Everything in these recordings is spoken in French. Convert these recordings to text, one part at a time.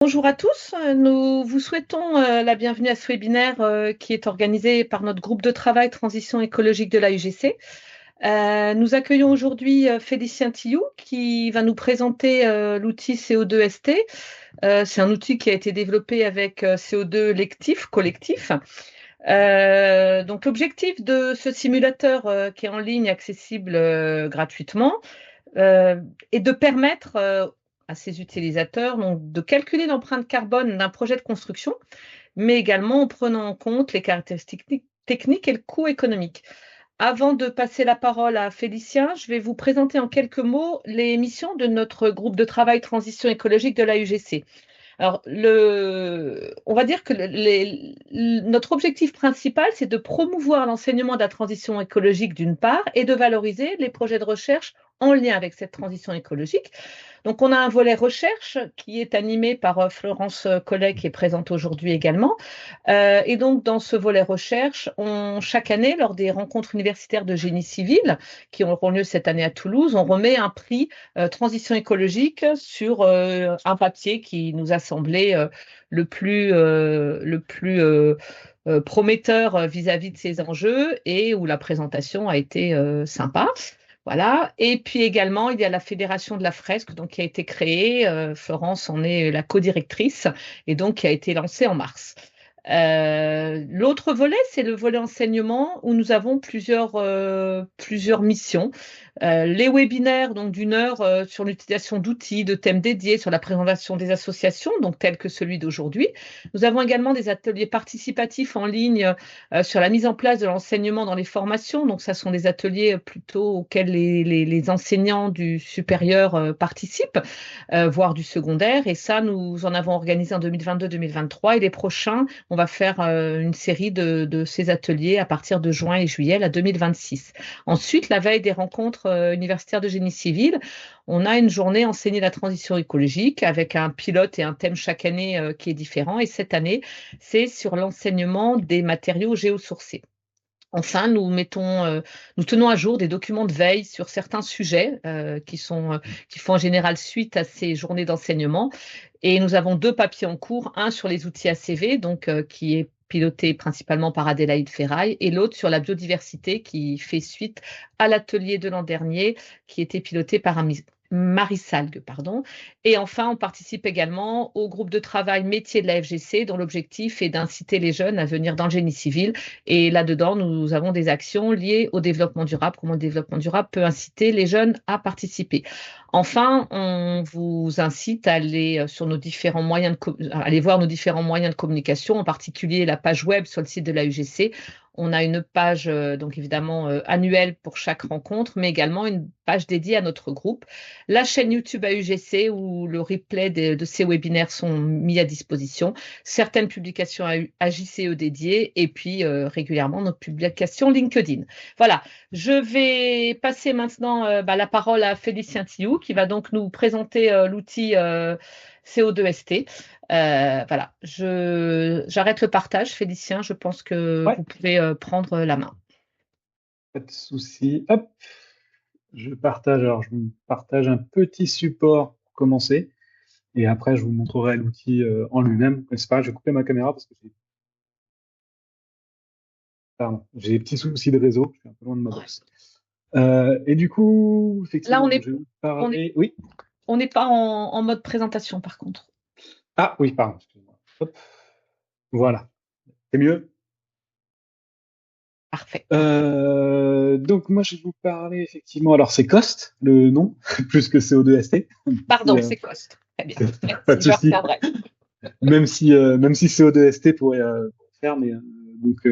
Bonjour à tous, nous vous souhaitons la bienvenue à ce webinaire qui est organisé par notre groupe de travail Transition écologique de la UGC. Nous accueillons aujourd'hui Félicien Tillou qui va nous présenter l'outil CO2ST. C'est un outil qui a été développé avec CO2 lectif, collectif. Donc l'objectif de ce simulateur qui est en ligne, accessible gratuitement, et de permettre à ses utilisateurs donc, de calculer l'empreinte carbone d'un projet de construction, mais également en prenant en compte les caractéristiques techniques et le coût économique. Avant de passer la parole à Félicien, je vais vous présenter en quelques mots les missions de notre groupe de travail transition écologique de la UGC. Alors, on va dire que notre objectif principal, c'est de promouvoir l'enseignement de la transition écologique d'une part et de valoriser les projets de recherche en lien avec cette transition écologique. Donc, on a un volet recherche qui est animé par Florence Collet, qui est présente aujourd'hui également. Et donc, dans ce volet recherche, chaque année, lors des rencontres universitaires de génie civil, qui auront lieu cette année à Toulouse, on remet un prix transition écologique sur un papier qui nous a semblé le plus prometteur vis-à-vis de ces enjeux et où la présentation a été sympa. Voilà. Et puis également, il y a la Fédération de la fresque donc, qui a été créée. Florence en est la co-directrice et donc qui a été lancée en mars. L'autre volet, c'est le volet enseignement où nous avons plusieurs missions. Les webinaires donc d'une heure sur l'utilisation d'outils, de thèmes dédiés sur la présentation des associations, donc tels que celui d'aujourd'hui. Nous avons également des ateliers participatifs en ligne sur la mise en place de l'enseignement dans les formations. Donc, ça sont des ateliers plutôt auxquels les enseignants du supérieur participent, voire du secondaire. Et ça, nous en avons organisé en 2022-2023. Et les prochains, on va faire une série de ces ateliers à partir de juin et juillet à 2026. Ensuite, la veille des rencontres universitaires de génie civil, on a une journée enseignée la transition écologique avec un pilote et un thème chaque année qui est différent. Et cette année, c'est sur l'enseignement des matériaux géosourcés. Enfin, nous tenons à jour des documents de veille sur certains sujets qui font en général suite à ces journées d'enseignement. Et nous avons deux papiers en cours, un sur les outils ACV, donc qui est piloté principalement par Adélaïde Ferraille, et l'autre sur la biodiversité qui fait suite à l'atelier de l'an dernier qui était piloté par Marie Salgue, pardon. Et enfin, on participe également au groupe de travail métier de la FGC dont l'objectif est d'inciter les jeunes à venir dans le génie civil. Et là-dedans, nous avons des actions liées au développement durable, comment le développement durable peut inciter les jeunes à participer. Enfin, on vous incite à aller sur à aller voir nos différents moyens de communication, en particulier la page web sur le site de la UGC. On a une page donc évidemment annuelle pour chaque rencontre, mais également une page dédiée à notre groupe. La chaîne YouTube AUGC où le replay de ces webinaires sont mis à disposition. Certaines publications à JCE dédiées et puis régulièrement nos publications LinkedIn. Voilà, je vais passer maintenant la parole à Félicien Tillou qui va donc nous présenter l'outil CO2ST. Voilà, j'arrête le partage, Félicien. Je pense que Ouais, vous pouvez prendre la main. pas de souci. Hop, je partage. Alors, je vous partage un petit support pour commencer, et après, je vous montrerai l'outil en lui-même. C'est pareil, je vais couper ma caméra parce que j'ai des petits soucis de réseau. Je suis un peu loin de ma Ouais. box. Et du coup, Là, effectivement, donc, je vais vous on est, parler. Oui. on n'est pas en mode présentation, par contre. Ah, oui, pardon. Excusez-moi. Hop, voilà. C'est mieux. Parfait. Donc, moi, je vais vous parler effectivement. Alors, c'est COST, le nom, plus que CO2ST. Pardon, c'est Coste. Très bien. Pas Merci, de je souci. retiendrai. Même si CO2ST pourrait faire, mais donc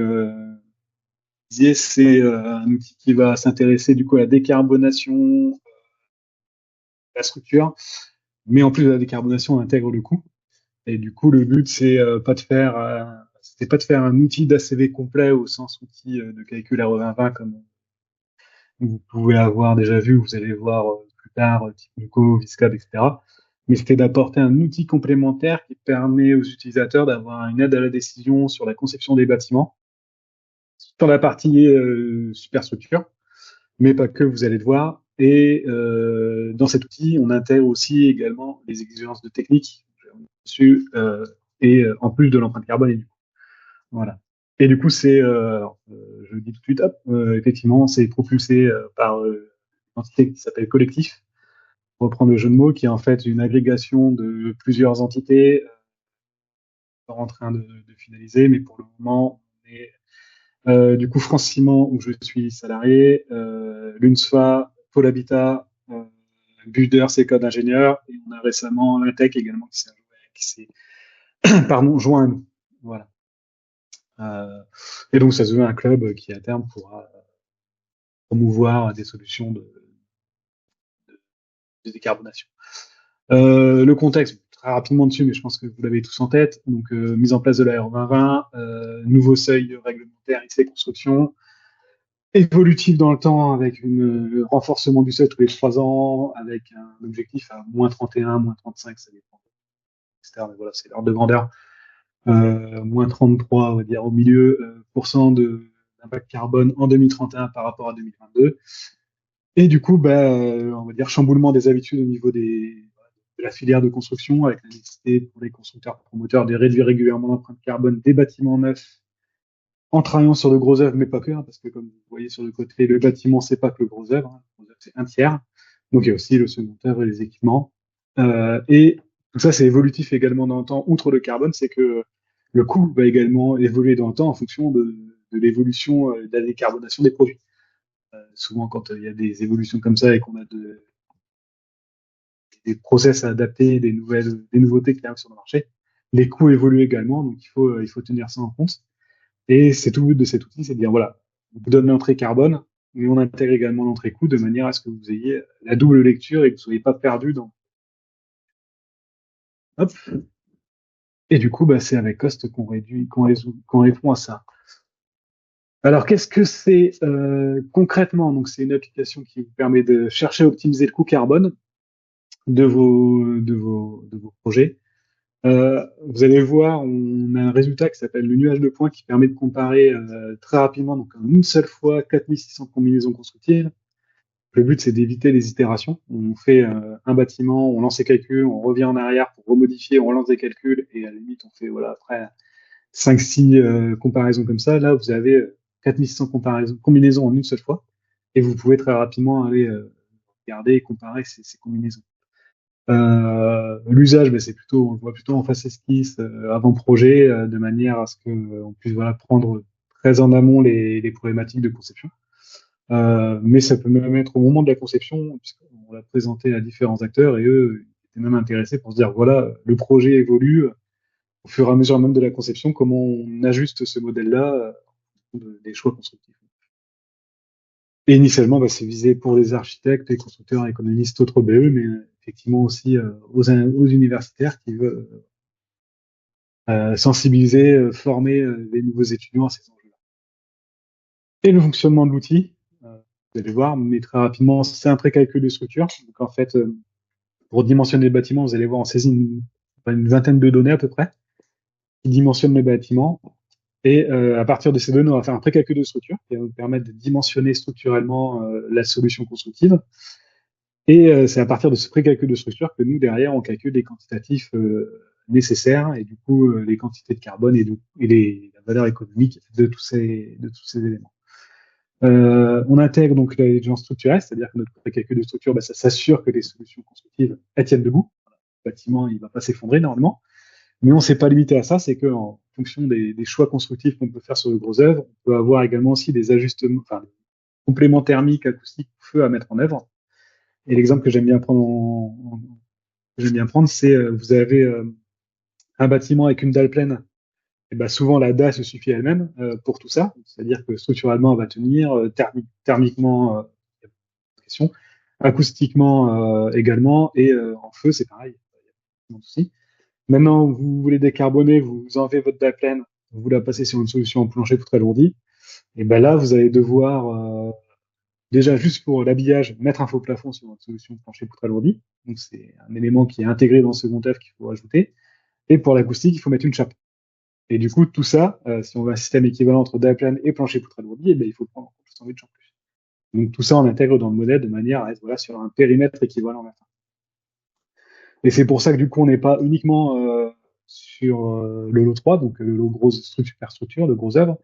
Didier, c'est un outil qui va s'intéresser du coup à la décarbonation de la structure, mais en plus de la décarbonation, on intègre le coût. Et du coup, le but, c'était pas de faire un outil d'ACV complet au sens outil de calcul R2020 comme vous pouvez avoir déjà vu, vous allez voir plus tard, type Nuco, Viscad, etc. Mais c'était d'apporter un outil complémentaire qui permet aux utilisateurs d'avoir une aide à la décision sur la conception des bâtiments, sur la partie superstructure, mais pas que, vous allez le voir. Et dans cet outil, on intègre aussi également les exigences de technique dessus et en plus de l'empreinte carbone. Et du coup, voilà. Et du coup, je le dis tout de suite, hop, effectivement, c'est propulsé par une entité qui s'appelle Collectif, pour reprendre le jeu de mots, qui est en fait une agrégation de plusieurs entités en train de finaliser, mais pour le moment, on est du coup France Ciment, où je suis salarié, l'UNSFA, Pôle Habitat, Buder, c'est code ingénieur, et on a récemment l'Intec également qui s'est pardon, joint à nous. Voilà. Et donc ça se veut un club qui à terme pourra promouvoir des solutions de décarbonation. Le contexte, très rapidement dessus, mais je pense que vous l'avez tous en tête. Donc mise en place de la R 2020, nouveau seuil réglementaire IC construction, évolutif dans le temps avec un renforcement du seuil tous les 3 ans, avec un objectif à moins 31, moins 35, ça dépend, etc. Mais voilà, c'est l'ordre de grandeur. Moins 33, on va dire, au milieu, d'impact carbone en 2031 par rapport à 2022. Et du coup, on va dire chamboulement des habitudes au niveau de la filière de construction, avec la nécessité pour les constructeurs promoteurs de réduire régulièrement l'empreinte carbone des bâtiments neufs en travaillant sur le gros œuvre, mais pas que, hein, parce que comme vous voyez sur le côté, le bâtiment, c'est pas que le gros œuvre, hein, le gros œuvre, c'est un tiers. Donc il y a aussi le second œuvre et les équipements. Et tout ça, c'est évolutif également dans le temps. Outre le carbone, c'est que le coût va également évoluer dans le temps en fonction de l'évolution de la décarbonation des produits. Souvent, quand il y a des évolutions comme ça et qu'on a des process à adapter, des nouveautés qui arrivent sur le marché, les coûts évoluent également, donc il faut tenir ça en compte. Et c'est tout le but de cet outil, c'est de dire, voilà, on vous donne l'entrée carbone, mais on intègre également l'entrée coût de manière à ce que vous ayez la double lecture et que vous ne soyez pas perdu dans... Hop. Et du coup, c'est avec Cost qu'on répond à ça. Alors, qu'est-ce que c'est concrètement? Donc, c'est une application qui vous permet de chercher à optimiser le coût carbone de vos projets. Vous allez voir, on a un résultat qui s'appelle le nuage de points qui permet de comparer très rapidement, donc en une seule fois, 4600 combinaisons constructives. Le but, c'est d'éviter les itérations. On fait un bâtiment, on lance les calculs, on revient en arrière pour remodifier, on relance des calculs, et à la limite, on fait voilà après 5-6 comparaisons comme ça. Là, vous avez 4600 combinaisons en une seule fois, et vous pouvez très rapidement aller regarder et comparer ces combinaisons. L'usage, c'est plutôt, on le voit plutôt en phase esquisse, avant projet, de manière à ce que on puisse voilà prendre très en amont les problématiques de conception. Mais ça peut même être au moment de la conception, puisqu'on l'a présenté à différents acteurs et eux étaient même intéressés pour se dire voilà, le projet évolue au fur et à mesure même de la conception, comment on ajuste ce modèle-là des choix constructifs. Et initialement, c'est visé pour les architectes, les constructeurs, économistes, autres BE, mais effectivement aussi aux universitaires qui veulent sensibiliser, former les nouveaux étudiants à ces enjeux-là. Et le fonctionnement de l'outil, vous allez voir, mais très rapidement, c'est un précalcul de structure. Donc en fait, pour dimensionner le bâtiment, vous allez voir, on saisit une vingtaine de données à peu près, qui dimensionnent le bâtiment. Et à partir de ces données, on va faire un précalcul de structure qui va nous permettre de dimensionner structurellement la solution constructive. Et c'est à partir de ce précalcul de structure que nous, derrière, on calcule les quantitatifs nécessaires et du coup les quantités de carbone et la valeur économique de tous ces éléments. On intègre donc l'intelligence structurelle, c'est-à-dire que notre précalcul de structure, ça s'assure que les solutions constructives tiennent debout. Le bâtiment, il va pas s'effondrer normalement. Mais on s'est pas limité à ça, c'est qu'en fonction des choix constructifs qu'on peut faire sur de grosses œuvres, on peut avoir également aussi des ajustements, enfin, des compléments thermiques, acoustiques, feu à mettre en œuvre. Et l'exemple que j'aime bien prendre, c'est vous avez un bâtiment avec une dalle pleine. Et souvent la dalle se suffit elle-même pour tout ça. C'est-à-dire que structurellement, elle va tenir, thermiquement, question, acoustiquement également, et en feu, c'est pareil. Il y a pas de souci. Maintenant, vous voulez décarboner, vous enlevez votre dalle pleine, vous la passez sur une solution en plancher poutre alourdi. Et là, vous allez devoir déjà, juste pour l'habillage, mettre un faux plafond sur votre solution plancher poutre alourdi. Donc, c'est un élément qui est intégré dans ce second œuvre qu'il faut ajouter. Et pour l'acoustique, il faut mettre une chape. Et du coup, tout ça, si on veut un système équivalent entre dalle plane et plancher poutre alourdi, il faut prendre en compte le sandwich en plus. Donc, tout ça, on intègre dans le modèle de manière à être sur un périmètre équivalent maintenant. Et c'est pour ça que du coup, on n'est pas uniquement sur le lot 3, donc le lot grosse superstructure, le gros œuvre.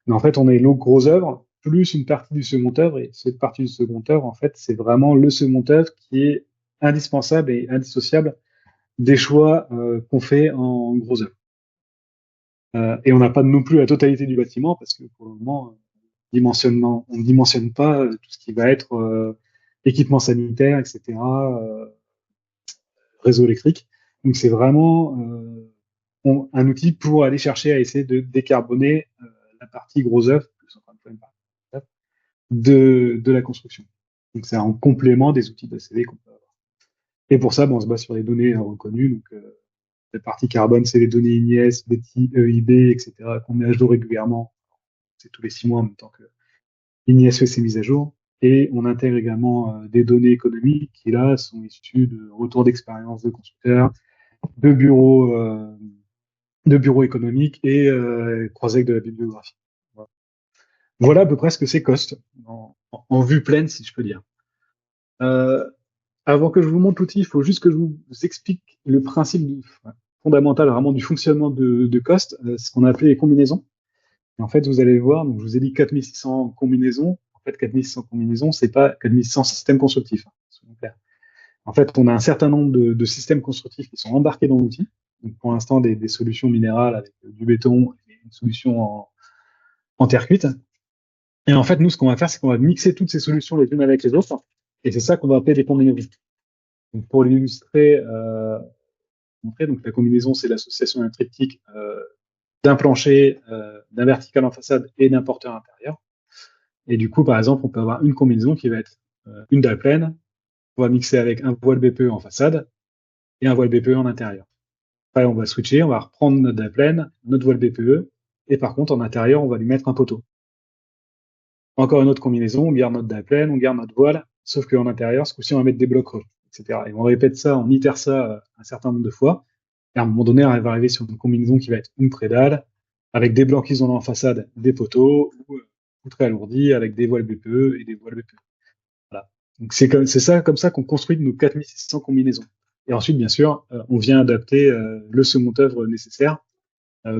Mais en fait, on est lot gros œuvre plus une partie du second œuvre, et cette partie du second œuvre, en fait, c'est vraiment le second œuvre qui est indispensable et indissociable des choix qu'on fait en gros œuvre. Et on n'a pas non plus la totalité du bâtiment parce que pour le moment, on ne dimensionne pas tout ce qui va être équipement sanitaire, etc., réseau électrique. Donc c'est vraiment un outil pour aller chercher à essayer de décarboner la partie gros œuvre, de la construction. Donc c'est en complément des outils d'ACV qu'on peut avoir. Et pour ça, on se base sur les données reconnues. Donc la partie carbone, c'est les données INIS, BETI, EIB, etc., qu'on met à jour régulièrement. C'est tous les 6 mois en même temps que INIS fait ses mises à jour. Et on intègre également des données économiques qui, là, sont issues de retours d'expérience de constructeurs, de bureaux économiques et croisés avec de la bibliographie. Voilà à peu près ce que c'est Cost, en vue pleine, si je peux dire. Avant que je vous montre l'outil, il faut juste que je vous explique le principe fondamental vraiment du fonctionnement de Cost, ce qu'on a appelé les combinaisons. Et en fait, vous allez voir, donc je vous ai dit 4600 combinaisons. En fait, 4600 combinaisons, c'est pas 4600 systèmes constructifs. Soyons clairs. En fait, on a un certain nombre de systèmes constructifs qui sont embarqués dans l'outil. Donc, pour l'instant, des solutions minérales avec du béton et une solution en terre cuite. Et en fait, nous, ce qu'on va faire, c'est qu'on va mixer toutes ces solutions les unes avec les autres. Et c'est ça qu'on va appeler des combinaisons. Donc, pour l'illustrer, donc la combinaison, c'est l'association d'un triptyque d'un plancher, d'un vertical en façade et d'un porteur intérieur. Et du coup, par exemple, on peut avoir une combinaison qui va être une dalle pleine, on va mixer avec un voile BPE en façade et un voile BPE en intérieur. Après, on va switcher, on va reprendre notre dalle pleine, notre voile BPE, et par contre, en intérieur, on va lui mettre un poteau. Encore une autre combinaison, on garde notre dalle pleine, on garde notre voile, sauf qu'en intérieur, ce coup-ci, on va mettre des blocs creux, etc. Et on répète ça, on itère ça un certain nombre de fois. Et à un moment donné, on va arriver sur une combinaison qui va être une prédalle, avec des blancs qui sont en façade, des poteaux, ou très alourdis, avec des voiles BPE et des voiles BPE. Voilà. Donc c'est ça, comme ça qu'on construit nos 4600 combinaisons. Et ensuite, bien sûr, on vient adapter le second œuvre nécessaire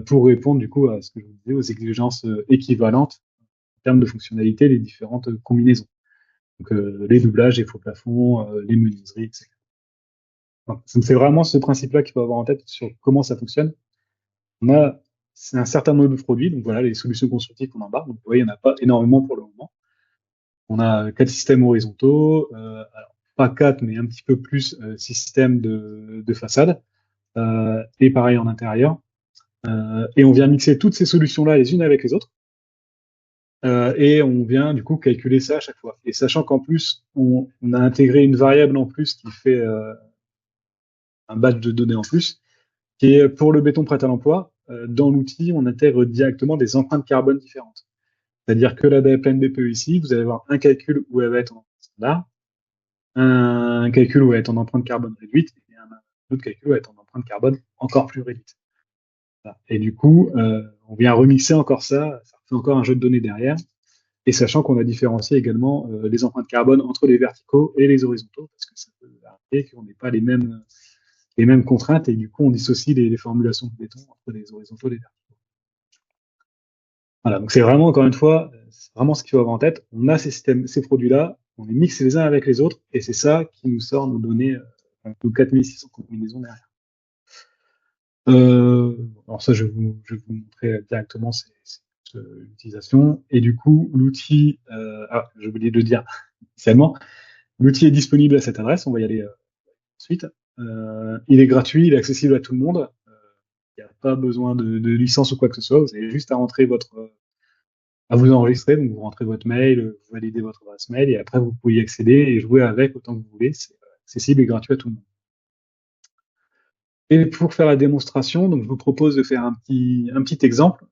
pour répondre du coup à ce que je vous disais, aux exigences équivalentes en termes de fonctionnalité, les différentes combinaisons. Donc les doublages, les faux plafonds, les menuiseries, etc. Donc, c'est vraiment ce principe-là qu'il faut avoir en tête sur comment ça fonctionne. C'est un certain nombre de produits, donc voilà les solutions constructives qu'on embarque. Donc vous voyez, il n'y en a pas énormément pour le moment. On a 4 systèmes horizontaux, alors pas 4, mais un petit peu plus systèmes de façade, et pareil en intérieur. Et on vient mixer toutes ces solutions-là les unes avec les autres. Et on vient du coup calculer ça à chaque fois. Et sachant qu'en plus, on a intégré une variable en plus qui fait un batch de données en plus, qui est pour le béton prêt à l'emploi. Dans l'outil, on intègre directement des empreintes carbone différentes. C'est-à-dire que la pleine BPE ici, vous allez avoir un calcul où elle va être en standard, un calcul où elle va être en empreinte carbone réduite, et un autre calcul où elle va être en empreinte carbone encore plus réduite. Voilà. Et du coup, on vient remixer encore ça fait encore un jeu de données derrière, et sachant qu'on a différencié également les empreintes carbone entre les verticaux et les horizontaux, parce que ça peut arriver qu'on n'ait pas les mêmes contraintes, et du coup, on dissocie les formulations de béton entre les horizontaux et les verticaux. Voilà, donc c'est vraiment, encore une fois, c'est vraiment ce qu'il faut avoir en tête. On a ces produits-là, on les mixe les uns avec les autres, et c'est ça qui nous sort nos données, nos 4600 combinaisons derrière. Alors ça, je vais vous montrer directement l'utilisation. Et du coup, l'outil, j'ai oublié de le dire initialement, l'outil est disponible à cette adresse, on va y aller ensuite. Il est gratuit, il est accessible à tout le monde. Il n'y a pas besoin de licence ou quoi que ce soit, vous avez juste à rentrer à vous enregistrer, donc vous rentrez votre mail, vous validez votre adresse mail, et après vous pouvez y accéder et jouer avec autant que vous voulez. C'est accessible et gratuit à tout le monde. Et pour faire la démonstration, donc je vous propose de faire un petit exemple.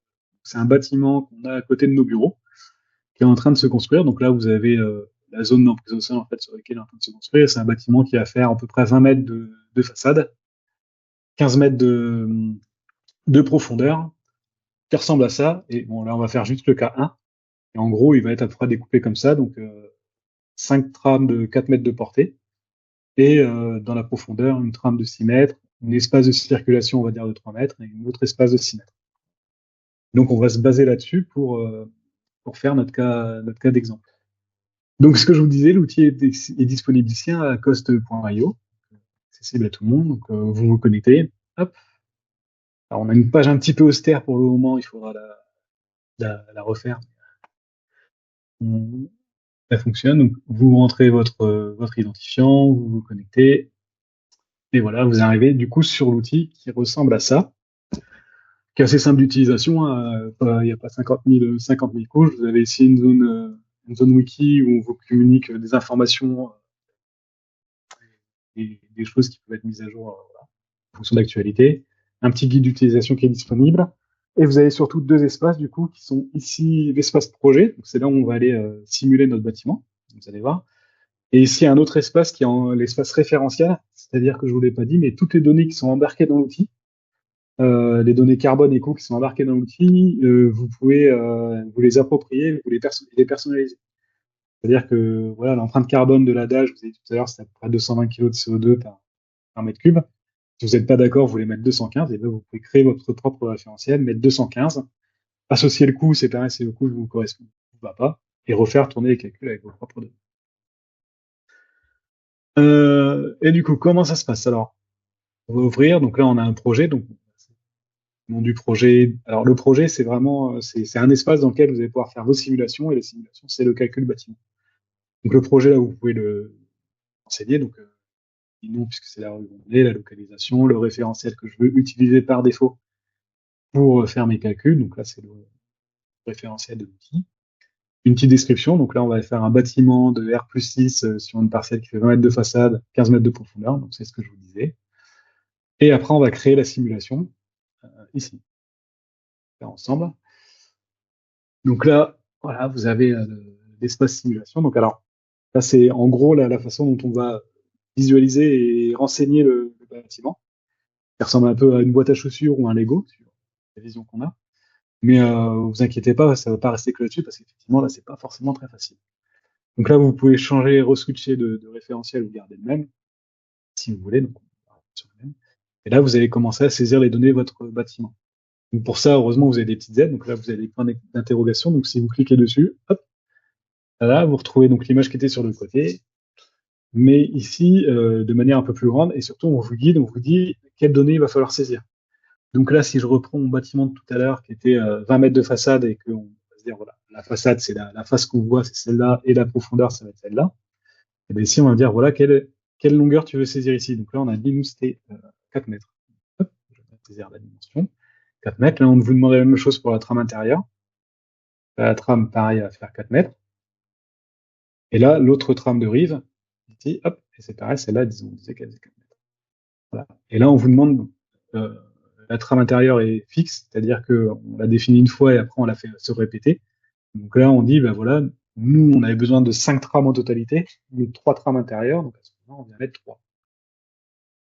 C'est un bâtiment qu'on a à côté de nos bureaux, qui est en train de se construire. Donc là, vous avez la zone d'emprise au sol en fait sur laquelle il est en train de se construire. C'est un bâtiment qui va faire à peu près 20 mètres de façade, 15 mètres de profondeur, qui ressemble à ça. Et bon, là, on va faire juste le cas 1. Et en gros, il va être à peu près découpé comme ça, donc 5 trames de 4 mètres de portée, et dans la profondeur, une trame de 6 mètres, un espace de circulation, on va dire, de 3 mètres et un autre espace de 6 mètres. Donc, on va se baser là-dessus pour faire notre cas d'exemple. Donc, ce que je vous disais, l'outil est disponible ici à cost.io, accessible à tout le monde. Donc, vous vous connectez. Hop. Alors, on a une page un petit peu austère pour le moment, il faudra la refaire. Ça fonctionne. Donc, vous rentrez votre identifiant, vous vous connectez, et voilà, vous arrivez du coup sur l'outil qui ressemble à ça, qui est assez simple d'utilisation. Hein, il n'y a pas 50 000 couches. Vous avez ici une zone wiki où on vous communique des informations et des choses qui peuvent être mises à jour voilà, en fonction d'actualité. Un petit guide d'utilisation qui est disponible. Et vous avez surtout deux espaces du coup qui sont ici l'espace projet. Donc c'est là où on va aller simuler notre bâtiment. Vous allez voir. Et ici un autre espace qui est l'espace référentiel, c'est-à-dire que je vous l'ai pas dit, mais toutes les données qui sont embarquées dans l'outil, les données carbone et éco qui sont embarquées dans l'outil, vous pouvez vous les approprier, les personnaliser. C'est-à-dire que voilà, l'empreinte carbone de l'adage, vous avez dit tout à l'heure, c'est à peu près 220 kg de CO2 par mètre cube. Si vous n'êtes pas d'accord, vous voulez mettre 215, et là, vous pouvez créer votre propre référentiel, mettre 215, associer le coût, séparer si le coût vous correspond ou pas, et refaire tourner les calculs avec vos propres données. Et du coup, comment ça se passe? Alors, on va ouvrir, donc là, on a un projet, donc le nom du projet. Alors, le projet, c'est vraiment, c'est un espace dans lequel vous allez pouvoir faire vos simulations, et les simulations, c'est le calcul bâtiment. Donc, le projet, là, vous pouvez le renseigner, donc, nom, puisque c'est la rue où on est, la localisation, le référentiel que je veux utiliser par défaut pour faire mes calculs. Donc là, c'est le référentiel de l'outil. Une petite description. Donc là, on va faire un bâtiment de R+6 sur une parcelle qui fait 20 mètres de façade, 15 mètres de profondeur. Donc c'est ce que je vous disais. Et après, on va créer la simulation ici. Là, ensemble. Donc là, voilà, vous avez l'espace simulation. Donc alors, là, c'est en gros la façon dont on va visualiser et renseigner le bâtiment. Ça ressemble un peu à une boîte à chaussures ou un Lego, sur la vision qu'on a. Mais vous inquiétez pas, ça va pas rester que là-dessus parce qu'effectivement là c'est pas forcément très facile. Donc là vous pouvez changer, reswitcher de référentiel ou garder le même si vous voulez. Donc on va sur le même. Et là vous allez commencer à saisir les données de votre bâtiment. Donc pour ça heureusement vous avez des petites aides. Donc là vous avez des points d'interrogation. Donc si vous cliquez dessus, hop, là vous retrouvez donc l'image qui était sur le côté. Mais ici de manière un peu plus grande et surtout on vous dit quelles données il va falloir saisir. Donc là, si je reprends mon bâtiment de tout à l'heure, qui était 20 mètres de façade, et qu'on va se dire, voilà, la façade, c'est la face qu'on voit, c'est celle-là, et la profondeur, ça va être celle-là. Et bien ici, on va dire, voilà, quelle longueur tu veux saisir ici. Donc là, on a dit, nous, c'était 4 mètres. Hop, je vais saisir la dimension. 4 mètres. Là, on vous demande la même chose pour la trame intérieure. La trame, pareil, à faire 4 mètres. Et là, l'autre trame de rive, ici, hop, et c'est pareil, celle-là, disons, on disait qu'elle faisait 4 mètres. Voilà. Et là, on vous demande la trame intérieure est fixe, c'est-à-dire qu'on l'a définie une fois et après on l'a fait se répéter. Donc là, on dit, ben voilà, nous, on avait besoin de 5 trames en totalité, donc 3 trames intérieures, donc à ce moment-là, on vient mettre 3.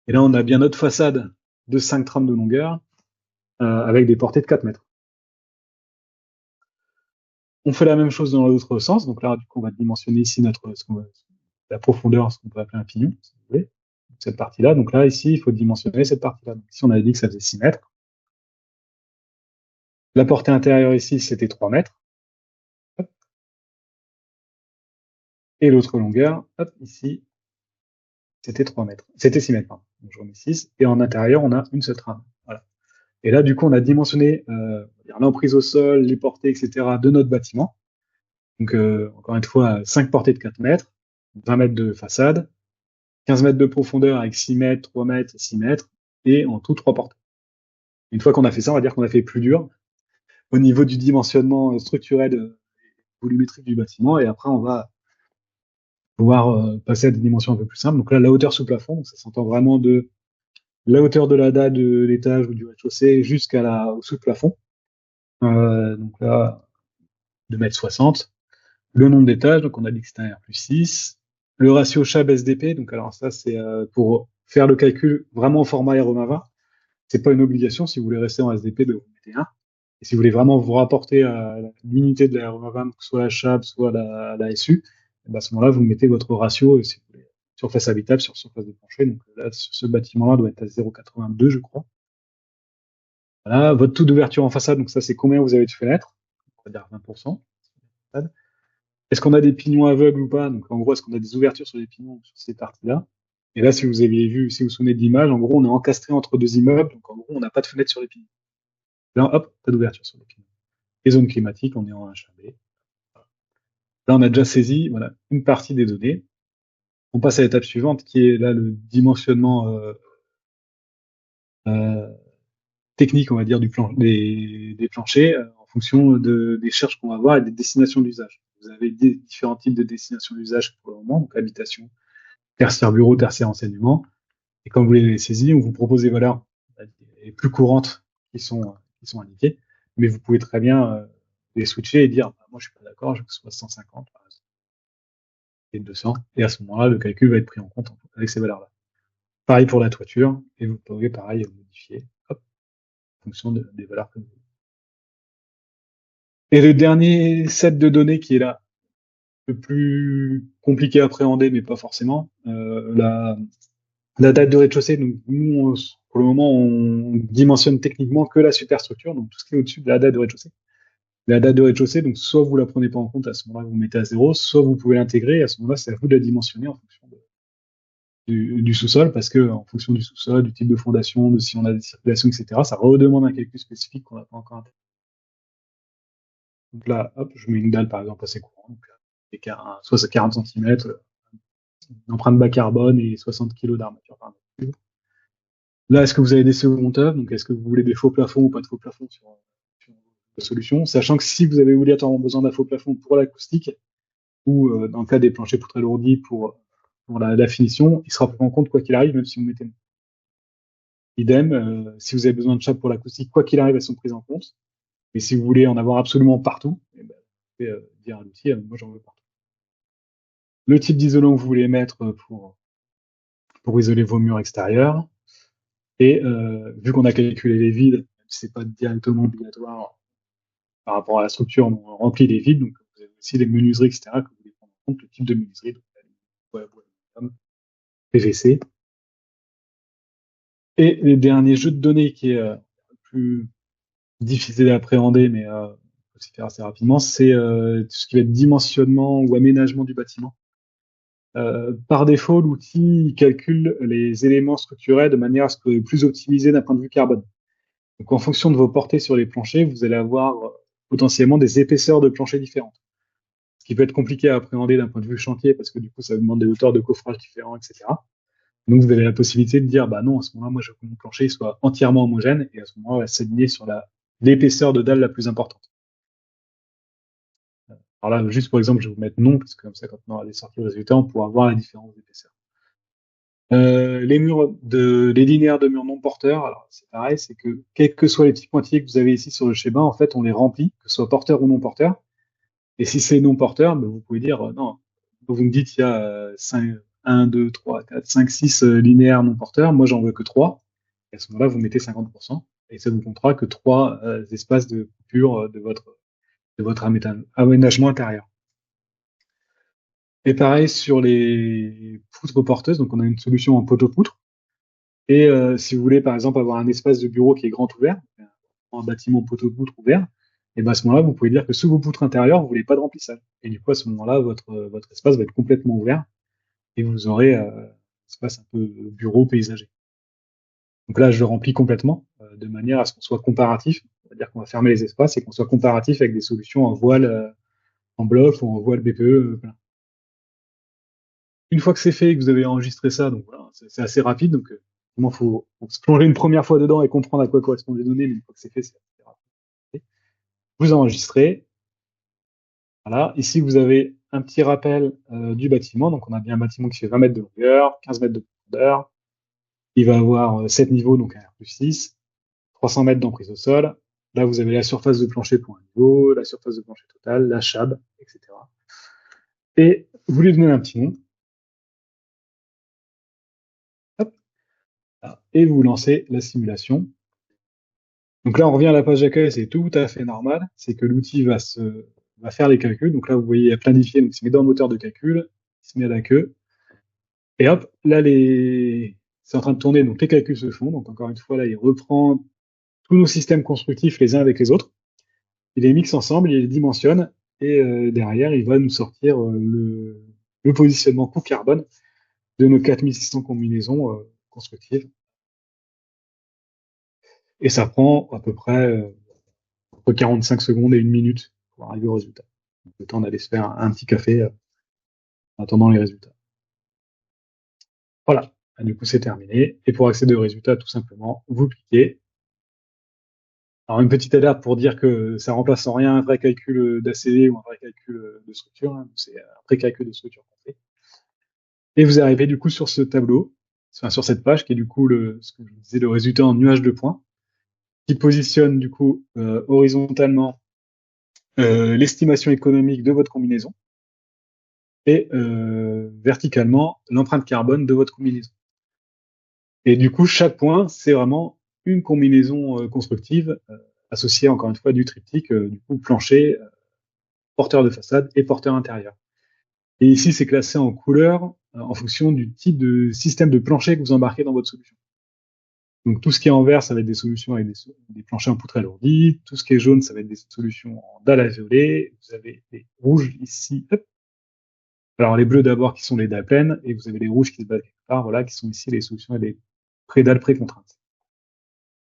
Et là, on a bien notre façade de 5 trames de longueur, avec des portées de 4 mètres. On fait la même chose dans l'autre sens, donc là, du coup, on va dimensionner ici la profondeur, ce qu'on peut appeler un pignon, si vous voulez, cette partie-là. Donc là, ici, il faut dimensionner cette partie-là. Donc ici, on avait dit que ça faisait 6 mètres. La portée intérieure ici, c'était 3 mètres. Hop. Et l'autre longueur, hop, ici, c'était 3 mètres. C'était 6 mètres, pardon. Donc je remets 6. Et en intérieur, on a une seule trame. Voilà. Et là, du coup, on a dimensionné l'emprise au sol, les portées, etc. de notre bâtiment. Donc, encore une fois, 5 portées de 4 mètres, 20 mètres de façade, 15 mètres de profondeur avec 6 mètres, 3 mètres, 6 mètres, et en tout 3 portées. Une fois qu'on a fait ça, on va dire qu'on a fait plus dur au niveau du dimensionnement structurel volumétrique du bâtiment, et après, on va pouvoir passer à des dimensions un peu plus simples. Donc là, la hauteur sous plafond, donc ça s'entend vraiment de la hauteur de la dalle de l'étage ou du rez-de-chaussée jusqu'à au sous-plafond. Donc là, 2,60 m. Le nombre d'étages, donc on a dit que c'était un R+6. Le ratio CHAB-SDP, donc alors ça c'est pour faire le calcul vraiment au format REMAVA. C'est pas une obligation, si vous voulez rester en SDP, vous mettez 1. Et si vous voulez vraiment vous rapporter à l'unité de la REMAVA, soit la CHAB, soit la SU, à ce moment-là, vous mettez votre ratio, si vous voulez surface habitable sur surface de plancher. Donc là, ce bâtiment-là doit être à 0,82, je crois. Voilà, votre taux d'ouverture en façade, donc ça, c'est combien vous avez de fenêtres? On va dire 20%. Est-ce qu'on a des pignons aveugles ou pas? Donc en gros, est-ce qu'on a des ouvertures sur les pignons sur ces parties-là? Et là, si vous aviez vu, si vous vous souvenez de l'image, en gros, on est encastré entre deux immeubles, donc en gros, on n'a pas de fenêtre sur les pignons. Là, hop, pas d'ouverture sur les pignons. Les zones climatiques, on est en HAB. Là, on a déjà saisi, voilà, une partie des données. On passe à l'étape suivante, qui est là le dimensionnement euh, technique, on va dire, des planchers en fonction des charges qu'on va avoir et des destinations d'usage. Vous avez différents types de destinations d'usage pour le moment, donc habitation, tertiaire bureau, tertiaire enseignement. Et quand vous les saisissez, on vous propose des valeurs les plus courantes qui sont indiquées, mais vous pouvez très bien les switcher et dire, bah, moi je suis pas d'accord, je veux que ce soit 150 par exemple, et 200, et à ce moment-là, le calcul va être pris en compte avec ces valeurs-là. Pareil pour la toiture, et vous pouvez pareil modifier hop, en fonction des valeurs que vous voulez. Et le dernier set de données qui est là, le plus compliqué à appréhender, mais pas forcément, la date de rez-de-chaussée. Donc nous, pour le moment, on dimensionne techniquement que la superstructure, donc tout ce qui est au-dessus de la date de rez-de-chaussée. La date de rez-de-chaussée, donc soit vous la prenez pas en compte, à ce moment-là, vous mettez à 0, soit vous pouvez l'intégrer, et à ce moment-là, c'est à vous de la dimensionner en fonction du sous-sol, parce que en fonction du sous-sol, du type de fondation, de si on a des circulations, etc., ça redemande un calcul spécifique qu'on n'a pas encore intégré. Donc là, hop, je mets une dalle, par exemple, assez courante, donc, soit 40 cm, une empreinte bas carbone et 60 kg d'armature par mètre. Là, est-ce que vous avez des secondes œuvres? Donc, est-ce que vous voulez des faux plafonds ou pas de faux plafonds sur la solution? Sachant que si vous avez obligatoirement besoin d'un faux plafond pour l'acoustique, ou dans le cas des planchers poutres alourdis pour la finition, il sera pris en compte quoi qu'il arrive, même si vous mettez. Idem, si vous avez besoin de chape pour l'acoustique, quoi qu'il arrive, elles sont prises en compte. Et si vous voulez en avoir absolument partout, eh ben, vous pouvez dire à l'outil, moi j'en veux partout. Le type d'isolant que vous voulez mettre pour isoler vos murs extérieurs. Et vu qu'on a calculé les vides, même si c'est pas directement obligatoire par rapport à la structure, on remplit les vides, donc vous avez aussi les menuiseries, etc., que vous voulez prendre en compte, le type de menuiserie, donc PVC. Et le dernier jeu de données qui est plus difficile à appréhender, mais on peut s'y faire assez rapidement, c'est tout ce qui va être dimensionnement ou aménagement du bâtiment. Par défaut, l'outil calcule les éléments structurels de manière à ce que plus optimisé d'un point de vue carbone. Donc, en fonction de vos portées sur les planchers, vous allez avoir potentiellement des épaisseurs de planchers différentes. Ce qui peut être compliqué à appréhender d'un point de vue chantier, parce que du coup, ça demande des hauteurs de coffrage différents, etc. Donc, vous avez la possibilité de dire, bah non, à ce moment-là, moi, je veux que mon plancher soit entièrement homogène, et à ce moment-là, on va s'aligner sur l'épaisseur de dalle la plus importante. Alors là, juste pour exemple, je vais vous mettre non, parce que comme ça, quand on aura des sorties de résultats, on pourra voir la différence d'épaisseur. Les linéaires de murs non porteurs, alors c'est pareil, c'est que quels que soient les petits pointillés que vous avez ici sur le schéma, en fait, on les remplit, que ce soit porteur ou non porteur. Et si c'est non porteur, ben, vous pouvez dire non. Vous me dites il y a 1, 2, 3, 4, 5, 6 linéaires non porteurs, moi j'en veux que 3. Et à ce moment-là, vous mettez 50%, et ça vous comptera que 3 espaces de coupure de votre aménagement intérieur. Et pareil sur les poutres porteuses, donc on a une solution en poteau-poutre. Et si vous voulez par exemple avoir un espace de bureau qui est grand ouvert, un bâtiment poteau-poutre ouvert, et ben à ce moment-là, vous pouvez dire que sous vos poutres intérieures, vous voulez pas de remplissage. Et du coup, à ce moment-là, votre espace va être complètement ouvert et vous aurez un espace un peu bureau paysager. Donc là, je le remplis complètement de manière à ce qu'on soit comparatif. C'est-à-dire qu'on va fermer les espaces et qu'on soit comparatif avec des solutions en voile en bloc ou en voile BPE plein. Une fois que c'est fait et que vous avez enregistré ça, donc voilà, c'est assez rapide. Donc il faut se plonger une première fois dedans et comprendre à quoi correspondent les données, mais une fois que c'est fait, c'est assez rapide. Vous enregistrez. Voilà. Ici, vous avez un petit rappel du bâtiment. Donc, on a bien un bâtiment qui fait 20 mètres de longueur, 15 mètres de profondeur. Il va avoir 7 niveaux, donc un R+6, 300 mètres d'emprise au sol. Là, vous avez la surface de plancher pour un niveau, la surface de plancher totale, la chab, etc. Et vous lui donnez un petit nom. Hop. Et vous lancez la simulation. Donc là, on revient à la page d'accueil, c'est tout à fait normal. C'est que l'outil va faire les calculs. Donc là, vous voyez, il y a planifié, donc il se met dans le moteur de calcul, il se met à la queue. Et hop, là, c'est en train de tourner, donc les calculs se font. Donc encore une fois, là, il reprend tous nos systèmes constructifs les uns avec les autres. Il les mixe ensemble, il les dimensionne, et derrière, il va nous sortir le positionnement coût carbone de nos 4600 combinaisons constructives. Et ça prend à peu près entre 45 secondes et 1 minute pour arriver au résultat. Donc, le temps d'aller se faire un petit café en attendant les résultats. Voilà. Du coup, c'est terminé. Et pour accéder aux résultats, tout simplement, vous cliquez. Alors, une petite alerte pour dire que ça remplace en rien un vrai calcul d'ACV ou un vrai calcul de structure. Hein. C'est un pré-calcul de structure qu'on fait. Et vous arrivez du coup sur ce tableau, enfin, sur cette page qui est du coup ce que je vous disais, le résultat en nuage de points, qui positionne du coup horizontalement l'estimation économique de votre combinaison et verticalement l'empreinte carbone de votre combinaison. Et du coup, chaque point, c'est vraiment une combinaison constructive associée encore une fois du triptyque du coup plancher, porteur de façade et porteur intérieur. Et ici, c'est classé en couleur en fonction du type de système de plancher que vous embarquez dans votre solution. Donc tout ce qui est en vert, ça va être des solutions avec des planchers en poutre alourdie. Tout ce qui est jaune, ça va être des solutions en dalle à violet. Vous avez les rouges ici. Hop. Alors les bleus d'abord qui sont les dalles pleines, et vous avez les rouges qui se battent quelque part, voilà, qui sont ici les solutions avec des pré-dalles pré-contraintes.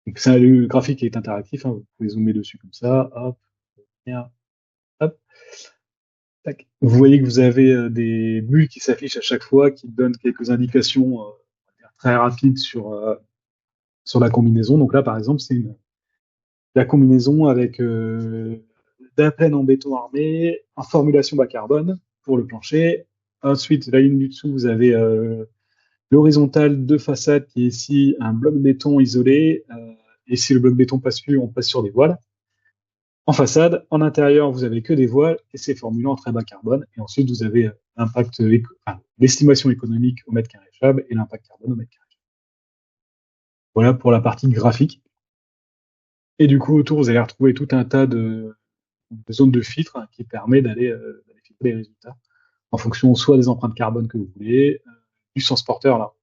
Donc ça, le graphique est interactif, hein, vous pouvez zoomer dessus comme ça, hop, bien, hop, tac. Vous voyez que vous avez des bulles qui s'affichent à chaque fois, qui donnent quelques indications très rapides sur la combinaison. Donc là, par exemple, c'est la combinaison avec d'un plein en béton armé, en formulation bas carbone pour le plancher. Ensuite, la ligne du dessous, vous avez l'horizontale de façade qui est ici un bloc béton isolé. Et si le bloc béton passe plus, on passe sur des voiles. En façade, en intérieur, vous avez que des voiles et c'est formulé en très bas carbone. Et ensuite, vous avez l'estimation économique au mètre carré chab et l'impact carbone au mètre carré. Voilà pour la partie graphique. Et du coup, autour, vous allez retrouver tout un tas de zones de filtre qui permet d'aller filtrer les résultats en fonction soit des empreintes carbone que vous voulez, du sens porteur, là,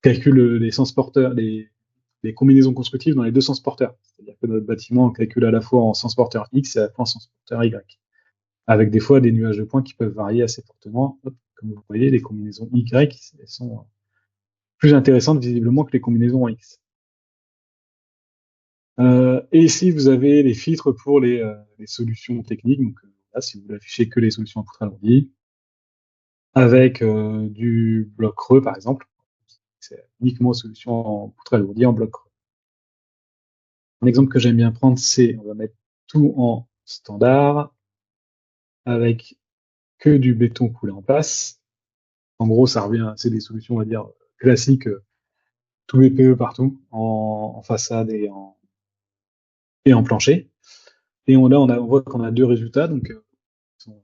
calcule les sens porteurs, les combinaisons constructives dans les deux sens porteurs. C'est-à-dire que notre bâtiment calcule à la fois en sens porteur X et à la fois en sens porteur Y. Avec des fois des nuages de points qui peuvent varier assez fortement. Hop, comme vous voyez, les combinaisons Y elles sont plus intéressantes visiblement que les combinaisons en X. Et ici, vous avez les filtres pour les solutions techniques. Donc, là, si vous affichez que les solutions en poutre alourdie, avec du bloc creux, par exemple, c'est uniquement solution en poutre alourdie en bloc creux. Un exemple que j'aime bien prendre, c'est, on va mettre tout en standard, avec que du béton coulé en place. En gros, ça revient, c'est des solutions, on va dire, classiques, tout BPE partout, en façade et en plancher. Et on voit qu'on a deux résultats, donc sont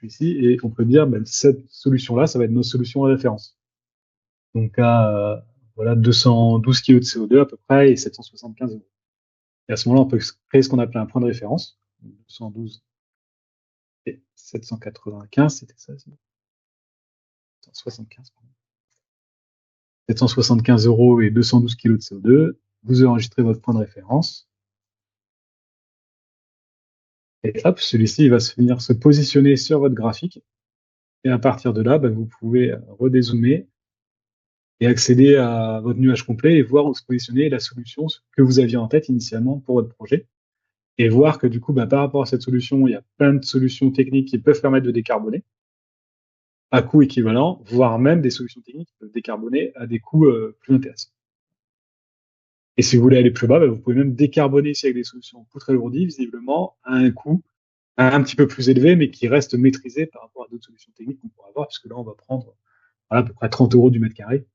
ici, et on peut dire, ben, cette solution-là, ça va être nos solutions de référence. Donc à voilà 212 kg de CO2 à peu près et 775 euros. Et à ce moment-là, on peut créer ce qu'on appelle un point de référence. 212 et 795, c'était ça, 775, 775 euros et 212 kg de CO2. Vous enregistrez votre point de référence. Et hop, celui-ci, il va venir se positionner sur votre graphique. Et à partir de là, bah, vous pouvez redézoomer et accéder à votre nuage complet et voir où se positionner la solution que vous aviez en tête initialement pour votre projet. Et voir que du coup, bah, par rapport à cette solution, il y a plein de solutions techniques qui peuvent permettre de décarboner à coût équivalent, voire même des solutions techniques qui peuvent décarboner à des coûts plus intéressants. Et si vous voulez aller plus bas, bah, vous pouvez même décarboner ici avec des solutions poutre alourdie, visiblement, à un coût un petit peu plus élevé, mais qui reste maîtrisé par rapport à d'autres solutions techniques qu'on pourra avoir, puisque là, on va prendre voilà, à peu près 30 euros du mètre carré,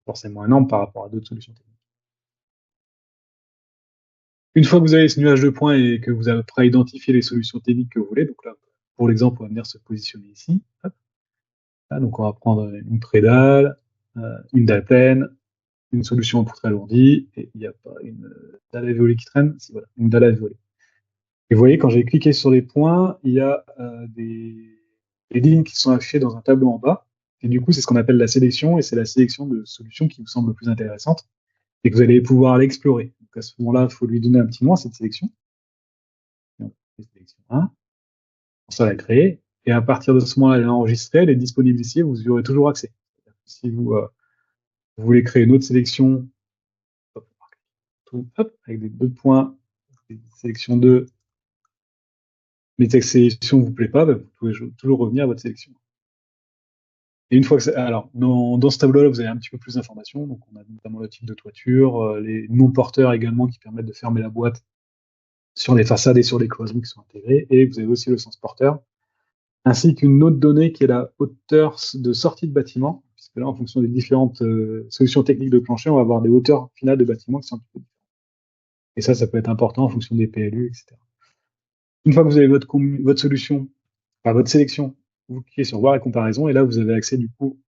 forcément énorme par rapport à d'autres solutions techniques. Une fois que vous avez ce nuage de points et que vous avez prêt à identifier les solutions techniques que vous voulez, donc là, pour l'exemple, on va venir se positionner ici. Hop. Là, donc on va prendre une prédalle, une dalle pleine, une solution en poutre alourdie, et il n'y a pas une dalle à violet qui traîne, si voilà, une dalle à violet. Et vous voyez, quand j'ai cliqué sur les points, il y a des lignes qui sont affichées dans un tableau en bas, Et du coup, c'est ce qu'on appelle la sélection, et c'est la sélection de solutions qui vous semble le plus intéressante et que vous allez pouvoir aller explorer. Donc à ce moment-là, il faut lui donner un petit nom à cette sélection. Donc, sélection 1, ça la créer. Et à partir de ce moment-là, elle est enregistrée, elle est disponible ici, vous y aurez toujours accès. Si vous voulez créer une autre sélection, hop, hop, avec des deux points, sélection 2, mais cette sélection ne vous plaît pas, bah, vous pouvez toujours revenir à votre sélection. Et une fois que alors, dans ce tableau-là, vous avez un petit peu plus d'informations. Donc, on a notamment le type de toiture, les non-porteurs également qui permettent de fermer la boîte sur les façades et sur les cloisons qui sont intégrées. Et vous avez aussi le sens porteur, ainsi qu'une autre donnée qui est la hauteur de sortie de bâtiment, puisque là, en fonction des différentes solutions techniques de plancher, on va avoir des hauteurs finales de bâtiment qui sont un petit peu différentes. Et ça peut être important en fonction des PLU, etc. Une fois que vous avez votre solution, enfin votre sélection, vous cliquez sur voir et comparaison, et là, vous avez accès du coup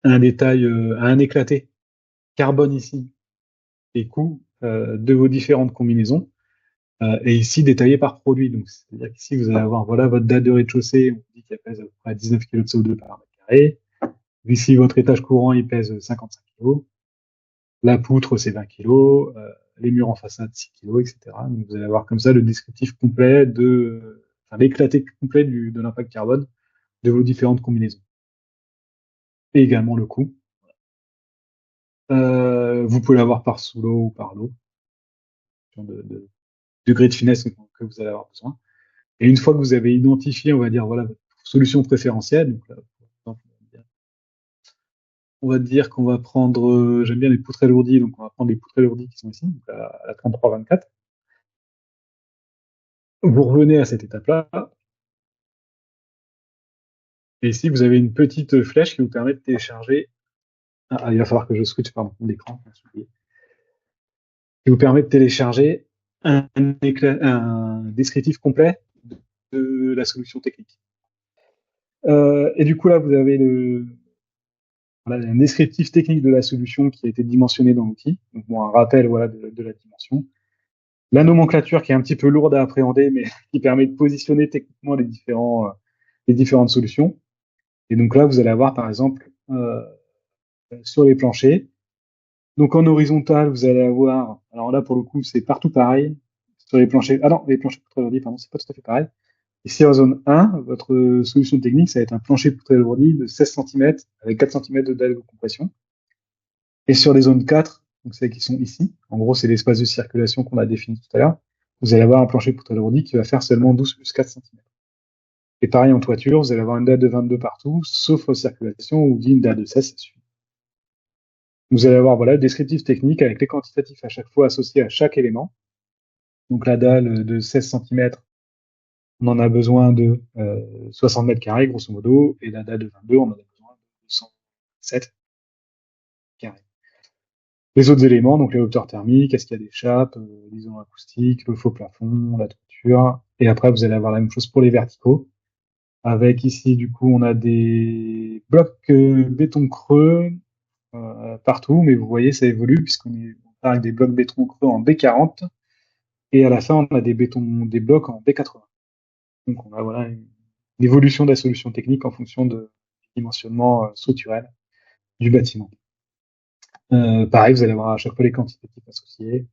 à un détail, à un éclaté carbone ici et coût de vos différentes combinaisons, et ici détaillé par produit. Donc, c'est-à-dire qu'ici, vous allez avoir voilà, votre date de rez-de-chaussée, on dit qu'elle pèse à peu près 19 kg de CO2 par mètre carré. Ici, votre étage courant, il pèse 55 kg. La poutre, c'est 20 kg. Les murs en façade, 6 kg, etc. Donc, vous allez avoir comme ça le descriptif complet enfin, l'éclaté complet de l'impact carbone de vos différentes combinaisons. Et également le coût. Vous pouvez l'avoir par sous l'eau ou par l'eau, de degré de finesse que vous allez avoir besoin. Et une fois que vous avez identifié, on va dire, voilà, votre solution préférentielle, donc là, on va dire qu'on va prendre, j'aime bien les poutres alourdies, donc on va prendre les poutres alourdies qui sont ici, donc à la 33-24. Vous revenez à cette étape-là, et ici, vous avez une petite flèche qui vous permet de télécharger. Il va falloir que je switch par mon écran, qui vous permet de télécharger un descriptif complet de la solution technique. Et du coup, là, vous avez voilà, un descriptif technique de la solution qui a été dimensionné dans l'outil. Donc, bon, un rappel voilà, de la dimension. La nomenclature qui est un petit peu lourde à appréhender, mais qui permet de positionner techniquement les différentes solutions. Et donc là, vous allez avoir, par exemple, sur les planchers. Donc en horizontal, vous allez avoir, alors là, pour le coup, c'est partout pareil. Sur les planchers, ah non, les planchers poutres alourdies, pardon, c'est pas tout à fait pareil. Ici, en zone 1, votre solution technique, ça va être un plancher poutre alourdi de 16 cm avec 4 cm de dalle de compression. Et sur les zones 4, donc celles qui sont ici, en gros, c'est l'espace de circulation qu'on a défini tout à l'heure, vous allez avoir un plancher poutre alourdi qui va faire seulement 12 plus 4 cm. Et pareil en toiture, vous allez avoir une dalle de 22 partout, sauf en circulation, où dit une dalle de 16, ça suffit. Vous allez avoir voilà, le descriptif technique avec les quantitatifs à chaque fois associés à chaque élément. Donc la dalle de 16 cm, on en a besoin de 60 mètres carrés, grosso modo, et la dalle de 22, on en a besoin de 107 carrés. Les autres éléments, donc les hauteurs thermiques, est-ce qu'il y a des chapes, l'isolant acoustique, le faux plafond, la toiture, et après vous allez avoir la même chose pour les verticaux, avec ici du coup on a des blocs béton creux partout, mais vous voyez ça évolue puisqu'on part avec des blocs béton creux en B40, et à la fin on a des blocs en B80. Donc on a voilà une évolution de la solution technique en fonction du dimensionnement structurel du bâtiment. Pareil, vous allez avoir à chaque fois les quantitatifs associés,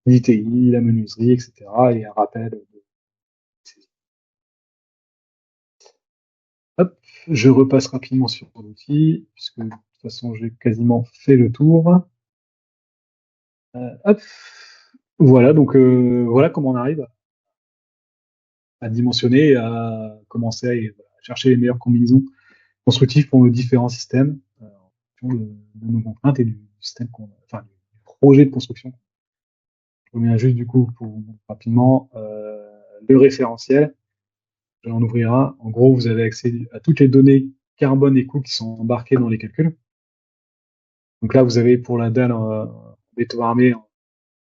l'ITI, la menuiserie, etc. et un rappel de Hop, je repasse rapidement sur l'outil, puisque de toute façon j'ai quasiment fait le tour. Hop, voilà, donc voilà comment on arrive à dimensionner, à commencer à chercher les meilleures combinaisons constructives pour nos différents systèmes, en fonction de nos contraintes et du système enfin, du projet de construction. Je reviens juste du coup pour rapidement le référentiel. Je vais en ouvrir un. En gros, vous avez accès à toutes les données carbone et coûts qui sont embarquées dans les calculs. Donc là, vous avez pour la dalle béton armé,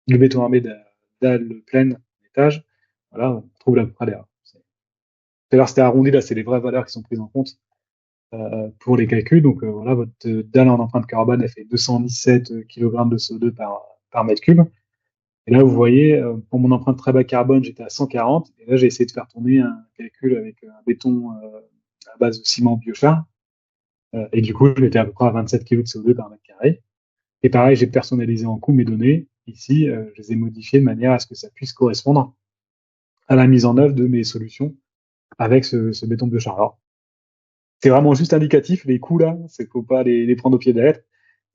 le béton armé de la dalle pleine en étage. Voilà, on trouve la près derrière. Tout à l'heure, c'était arrondi, là, c'est les vraies valeurs qui sont prises en compte pour les calculs. Donc voilà, votre dalle en empreinte carbone, elle fait 217 kg de CO2 par mètre cube. Et là, vous voyez, pour mon empreinte très bas carbone, j'étais à 140. Et là, j'ai essayé de faire tourner un calcul avec un béton à base de ciment biochar. Et du coup, je m'étais à peu près à 27 kg de CO2 par mètre carré. Et pareil, j'ai personnalisé en coût mes données. Ici, je les ai modifiées de manière à ce que ça puisse correspondre à la mise en œuvre de mes solutions avec ce béton biochar. Alors, c'est vraiment juste indicatif, les coûts là, c'est faut pas les prendre au pied de la lettre.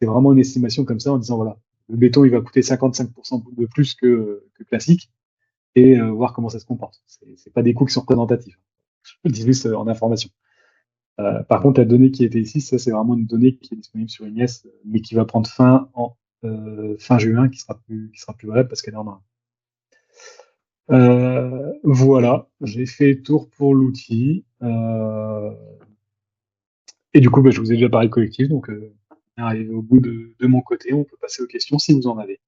C'est vraiment une estimation comme ça en disant voilà, le béton il va coûter 55% de plus que classique et voir comment ça se comporte. C'est pas des coûts qui sont représentatifs. Je le dis juste en information. Par contre, la donnée qui était ici, ça c'est vraiment une donnée qui est disponible sur Ignes, mais qui va prendre fin en fin juin, qui sera plus valable parce qu'elle est en un. Voilà, j'ai fait le tour pour l'outil. Et du coup, bah, je vous ai déjà parlé de collectif, donc on est arrivé au bout de mon côté. On peut passer aux questions si vous en avez.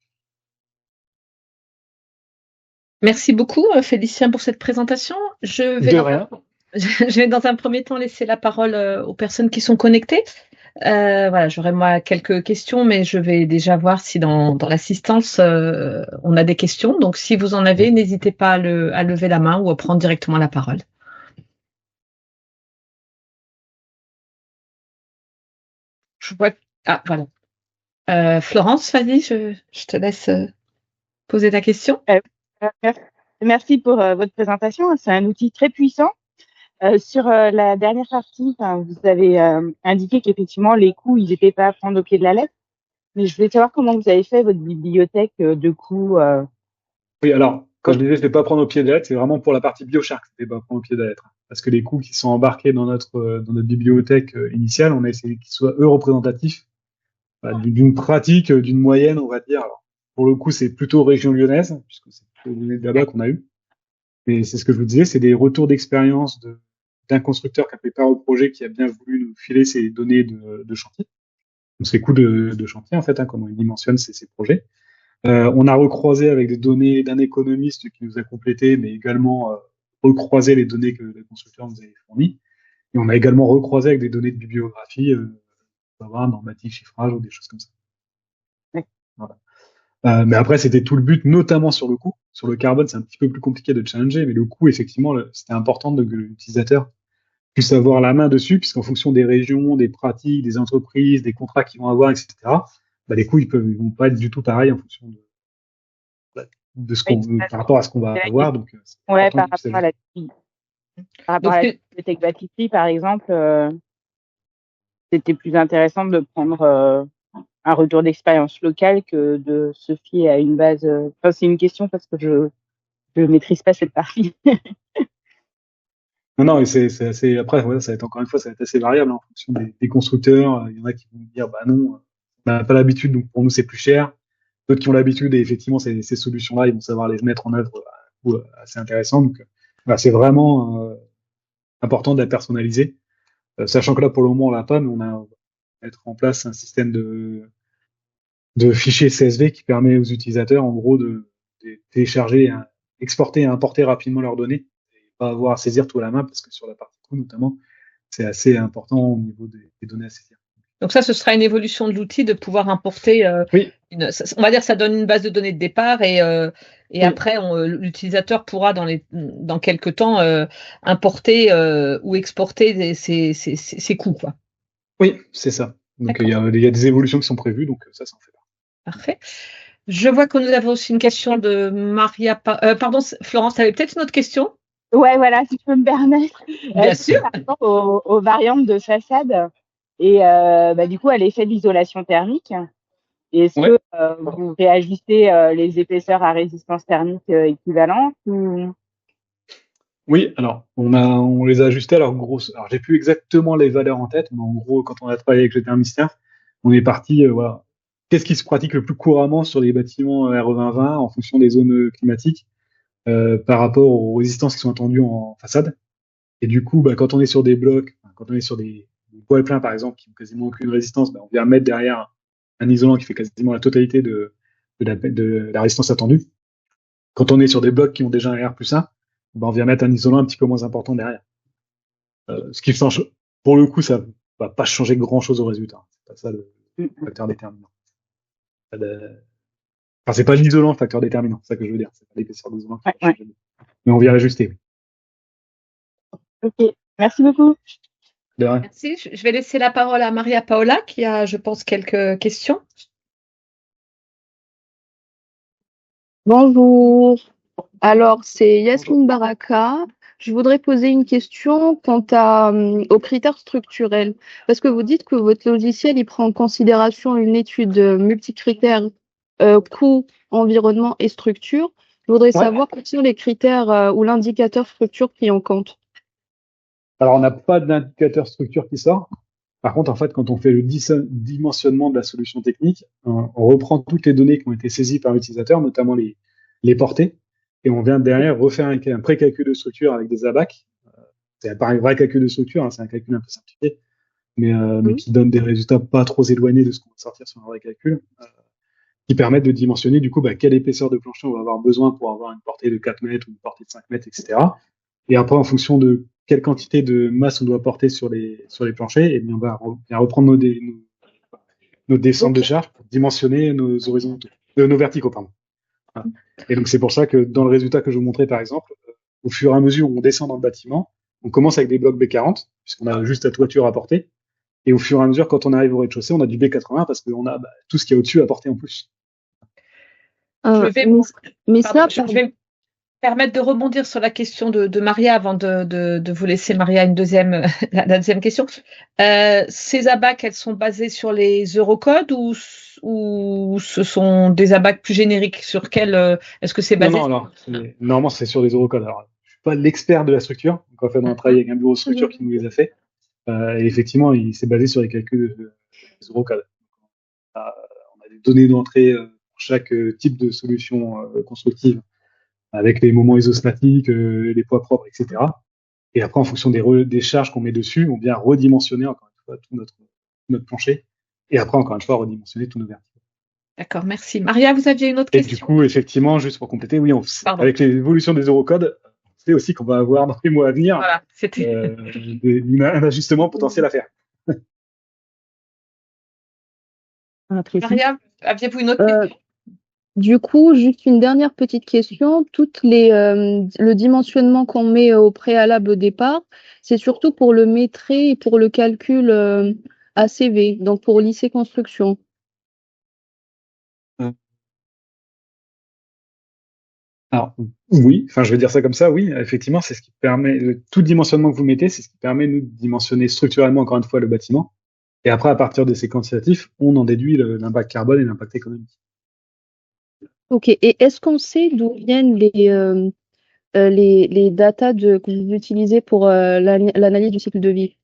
Merci beaucoup, Félicien, pour cette présentation. Je vais De rien. je vais dans un premier temps laisser la parole aux personnes qui sont connectées. Voilà, j'aurai moi quelques questions, mais je vais déjà voir si dans l'assistance, on a des questions. Donc, si vous en avez, n'hésitez pas à lever la main ou à prendre directement la parole. Je vois. Ah, voilà. Florence, vas-y, je te laisse poser ta question. Merci pour votre présentation. C'est un outil très puissant. Sur la dernière partie, vous avez indiqué qu'effectivement, les coûts, ils n'étaient pas à prendre au pied de la lettre. Mais je voulais savoir comment vous avez fait votre bibliothèque de coûts. Oui, alors, quand je disais, je ne vais pas prendre au pied de la lettre, c'est vraiment pour la partie Bioshark, je ne vais pas prendre au pied de la lettre. Parce que les coûts qui sont embarqués dans notre bibliothèque initiale, on a essayé qu'ils soient, eux, représentatifs d'une pratique, d'une moyenne, on va dire. Alors, pour le coup, c'est plutôt région lyonnaise, puisque c'est plutôt les données de là-bas qu'on a eu. Et c'est ce que je vous disais, c'est des retours d'expérience d'un constructeur qui a préparé au projet, qui a bien voulu nous filer ces données de chantier. Donc, ces coûts de chantier, en fait, comment il dimensionne ces projets. On a recroisé avec des données d'un économiste qui nous a complété, mais également recroisé les données que le constructeur nous avait fournies. Et on a également recroisé avec des données de bibliographie, savoir normative, chiffrage ou des choses comme ça. Ouais. Voilà. Mais après, c'était tout le but, notamment sur le coût. Sur le carbone, c'est un petit peu plus compliqué de challenger, mais le coût, effectivement, c'était important que l'utilisateur puisse avoir la main dessus, puisqu'en fonction des régions, des pratiques, des entreprises, des contrats qu'ils vont avoir, etc., bah, les coûts, ils vont pas être du tout pareils en fonction de par rapport à ce qu'on va avoir. Donc, c'est Ouais, important par rapport à la bibliothèque Battery, par exemple, c'était plus intéressant de prendre un retour d'expérience locale que de se fier à une base. Enfin, c'est une question parce que je maîtrise pas cette partie. Non, et c'est assez. Après, voilà, ça va être encore une fois, ça va être assez variable en fonction des constructeurs. Il y en a qui vont dire, bah non, on n'a pas l'habitude, donc pour nous c'est plus cher. D'autres qui ont l'habitude et effectivement ces solutions-là, ils vont savoir les mettre en œuvre à un coût assez intéressant. Donc, voilà, c'est vraiment important d'être personnalisé, sachant que là pour le moment on l'a pas, mais on va mettre en place un système de fichiers CSV qui permet aux utilisateurs en gros de télécharger, exporter et importer rapidement leurs données et pas avoir à saisir tout à la main parce que sur la partie coût notamment, c'est assez important au niveau des données à saisir. Donc ça, ce sera une évolution de l'outil de pouvoir importer Oui, on va dire ça donne une base de données de départ et oui. après l'utilisateur pourra dans quelques temps importer ou exporter ses coûts, quoi. Oui, c'est ça. Donc il y a des évolutions qui sont prévues, donc ça en fait partie. Parfait. Je vois que nous avons aussi une question de Maria. Pardon, Florence, tu avais peut-être une autre question? Ouais, voilà, si je peux me permettre. Bien sûr. Par rapport aux variantes de façade et du coup à l'effet d'isolation thermique. Est-ce que vous réajustez les épaisseurs à résistance thermique équivalentes ou... Oui, alors on les a ajustés. Alors j'ai plus exactement les valeurs en tête, mais en gros, quand on a travaillé avec le thermistat, on est parti, voilà. Qu'est-ce qui se pratique le plus couramment sur les bâtiments RE2020 en fonction des zones climatiques par rapport aux résistances qui sont attendues en façade. Et du coup, quand on est sur des blocs, quand on est sur des bois pleins par exemple, qui n'ont quasiment aucune résistance, on vient mettre derrière un isolant qui fait quasiment la totalité de la résistance attendue. Quand on est sur des blocs qui ont déjà un R+1, on vient mettre un isolant un petit peu moins important derrière. Ce qui change, pour le coup, ça va pas changer grand chose au résultat. C'est pas ça le facteur déterminant. Enfin, c'est pas l'isolant le facteur déterminant, c'est ça que je veux dire. C'est pas l'épaisseur de l'isolant qui va changer. Mais on vient l'ajuster. Ok, merci beaucoup. De rien. Merci. Je vais laisser la parole à Maria Paola qui a, je pense, quelques questions. Bonjour. Alors, c'est Yasmine Baraka. Je voudrais poser une question aux critères structurels. Parce que vous dites que votre logiciel, il prend en considération une étude multicritères, coût, environnement et structure. Je voudrais Ouais. savoir quels sont les critères ou l'indicateur structure pris en compte. Alors, on n'a pas d'indicateur structure qui sort. Par contre, en fait, quand on fait le dimensionnement de la solution technique, on reprend toutes les données qui ont été saisies par l'utilisateur, notamment les portées, et on vient derrière refaire un pré-calcul de structure avec des ABAC. C'est pas un vrai calcul de structure, hein, c'est un calcul un peu simplifié, mais qui donne des résultats pas trop éloignés de ce qu'on va sortir sur un vrai calcul, qui permettent de dimensionner du coup quelle épaisseur de plancher on va avoir besoin pour avoir une portée de 4 mètres ou une portée de 5 mètres, etc. Et après, en fonction de quelle quantité de masse on doit porter sur les planchers, et bien on va reprendre nos descentes de charge pour dimensionner nos horizontaux, nos verticaux, pardon. Voilà. Et donc c'est pour ça que dans le résultat que je vous montrais par exemple, au fur et à mesure où on descend dans le bâtiment, on commence avec des blocs B40 puisqu'on a juste la toiture à porter, et au fur et à mesure quand on arrive au rez-de-chaussée, on a du B80 parce qu'on a tout ce qui est au-dessus à porter en plus. Je vais, Mais pardon, ça, je vais me permettre de rebondir sur la question de Maria avant de vous laisser, Maria, la deuxième question. Ces ABAC, elles sont basées sur les Eurocodes ou ce sont des ABAC plus génériques sur quel est-ce que c'est basé? Non, alors, normalement, c'est sur les eurocodes. Alors, je suis pas l'expert de la structure. Donc, en fait, on a travaillé avec un bureau de structure qui nous les a fait. Et effectivement, il s'est basé sur les calculs des eurocodes. On a des données d'entrée pour chaque type de solution constructive, avec les moments isostatiques, les poids propres, etc. Et après, en fonction des charges qu'on met dessus, on vient redimensionner encore une fois tout notre plancher. Et après, encore une fois, redimensionner tous nos verticaux. D'accord, merci. Maria, vous aviez une autre Et question? du coup, effectivement, juste pour compléter, oui, avec l'évolution des eurocodes, on sait aussi qu'on va avoir dans les mois à venir Voilà, c'était. un ajustement potentiel à faire. Maria, aviez-vous une autre question? Du coup, juste une dernière petite question. Le dimensionnement qu'on met au préalable au départ, c'est surtout pour le métré et pour le calcul ACV, donc pour lycée construction. Alors, oui, enfin, je vais dire ça comme ça, oui, effectivement, c'est ce qui permet, tout dimensionnement que vous mettez, c'est ce qui permet, nous, de dimensionner structurellement, encore une fois, le bâtiment. Et après, à partir de ces quantitatifs, on en déduit l'impact carbone et l'impact économique. Ok, et est-ce qu'on sait d'où viennent les datas que vous utilisez pour l'analyse du cycle de vie?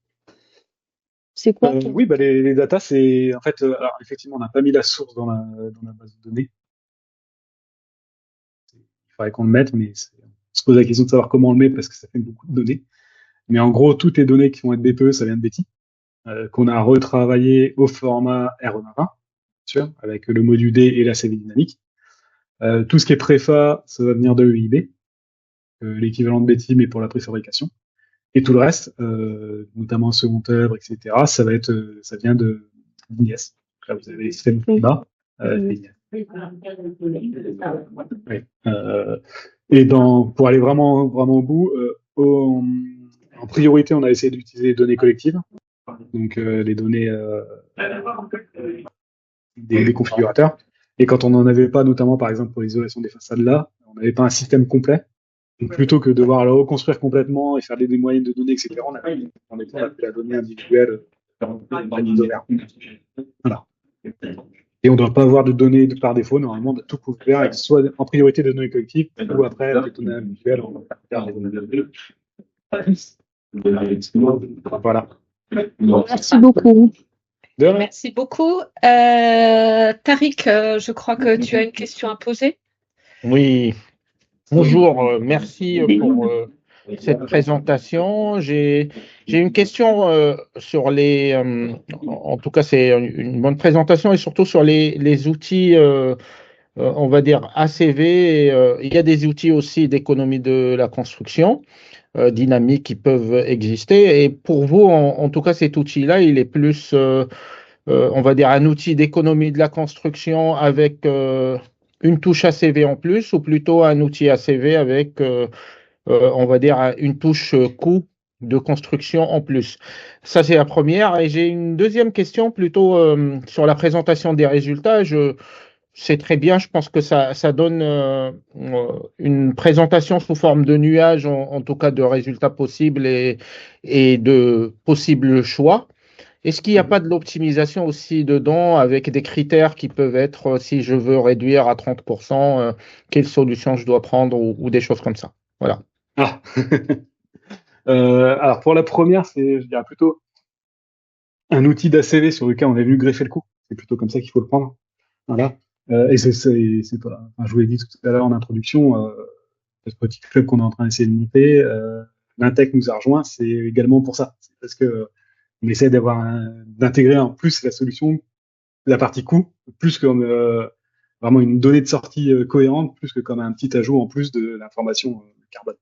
C'est quoi? Oui, les datas, c'est en fait, alors effectivement, on n'a pas mis la source dans la base de données. Il faudrait qu'on le mette, mais on se pose la question de savoir comment on le met parce que ça fait beaucoup de données. Mais en gros, toutes les données qui vont être BPE, ça vient de Betty, qu'on a retravaillé au format RE20, bien sûr, avec le module D et la CV dynamique. Tout ce qui est préfa, ça va venir de EIB, l'équivalent de Betty, mais pour la préfabrication. Et tout le reste, notamment second œuvre, etc., ça vient de l'INES. Là, vous avez les systèmes climat, l'INES. Oui. Et pour aller vraiment au bout, en priorité, on a essayé d'utiliser les données collectives, donc les données des configurateurs. Et quand on n'en avait pas, notamment par exemple pour l'isolation des façades là, on n'avait pas un système complet. Donc plutôt que de devoir le reconstruire complètement et faire des moyennes de données, etc., on a pris la donnée individuelle. Voilà. Et on ne doit pas avoir de données par défaut. Normalement, on doit tout couvrir avec soit en priorité des données collectives ou après des données individuelles. On va faire des données. Voilà. Merci beaucoup. Merci beaucoup. Tariq, je crois que tu as une question à poser. Oui. Bonjour, merci pour cette présentation. J'ai une question sur en tout cas c'est une bonne présentation et surtout sur les outils, on va dire ACV. Il y a des outils aussi d'économie de la construction dynamique qui peuvent exister. Et pour vous, en tout cas, cet outil-là, il est plus, on va dire, un outil d'économie de la construction avec une touche ACV en plus, ou plutôt un outil ACV avec, on va dire, une touche coût de construction en plus. Ça, c'est la première. Et j'ai une deuxième question plutôt sur la présentation des résultats. C'est très bien, je pense que ça donne une présentation sous forme de nuage, en tout cas de résultats possibles et de possibles choix. Est-ce qu'il n'y a pas de l'optimisation aussi dedans avec des critères qui peuvent être, si je veux réduire à 30%, quelle solution je dois prendre ou des choses comme ça? Voilà. Ah. Alors pour la première, c'est, je dirais plutôt un outil d'ACV sur lequel on est venu greffer le coup. C'est plutôt comme ça qu'il faut le prendre. Voilà. Et c'est pas, enfin, je vous l'ai dit tout à l'heure en introduction, le petit club qu'on est en train d'essayer de monter, l'Intech nous a rejoint, c'est également pour ça. C'est parce que on essaie d'intégrer en plus la solution, la partie coût, plus comme vraiment une donnée de sortie cohérente, plus que comme un petit ajout en plus de l'information carbone.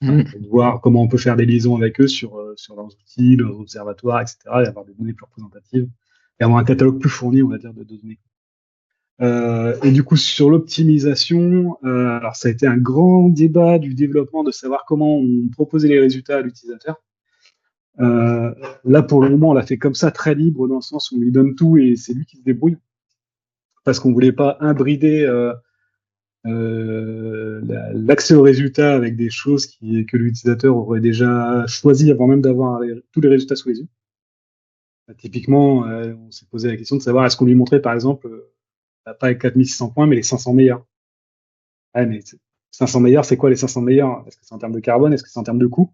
Pour voir comment on peut faire des liaisons avec eux sur leurs outils, leurs observatoires, etc., et avoir des données plus représentatives, et avoir un catalogue plus fourni, on va dire, de données. Et du coup, sur l'optimisation, alors ça a été un grand débat du développement de savoir comment on proposait les résultats à l'utilisateur. Là, pour le moment, on l'a fait comme ça, très libre, dans le sens où on lui donne tout et c'est lui qui se débrouille, parce qu'on voulait pas imbrider l'accès aux résultats avec des choses que l'utilisateur aurait déjà choisi avant même d'avoir tous les résultats sous les yeux. Typiquement, on s'est posé la question de savoir est-ce qu'on lui montrait, par exemple, pas les 4600 points, mais les 500 meilleurs. Ouais, mais 500 meilleurs, c'est quoi les 500 meilleurs? Est-ce que c'est en termes de carbone? Est-ce que c'est en termes de coût?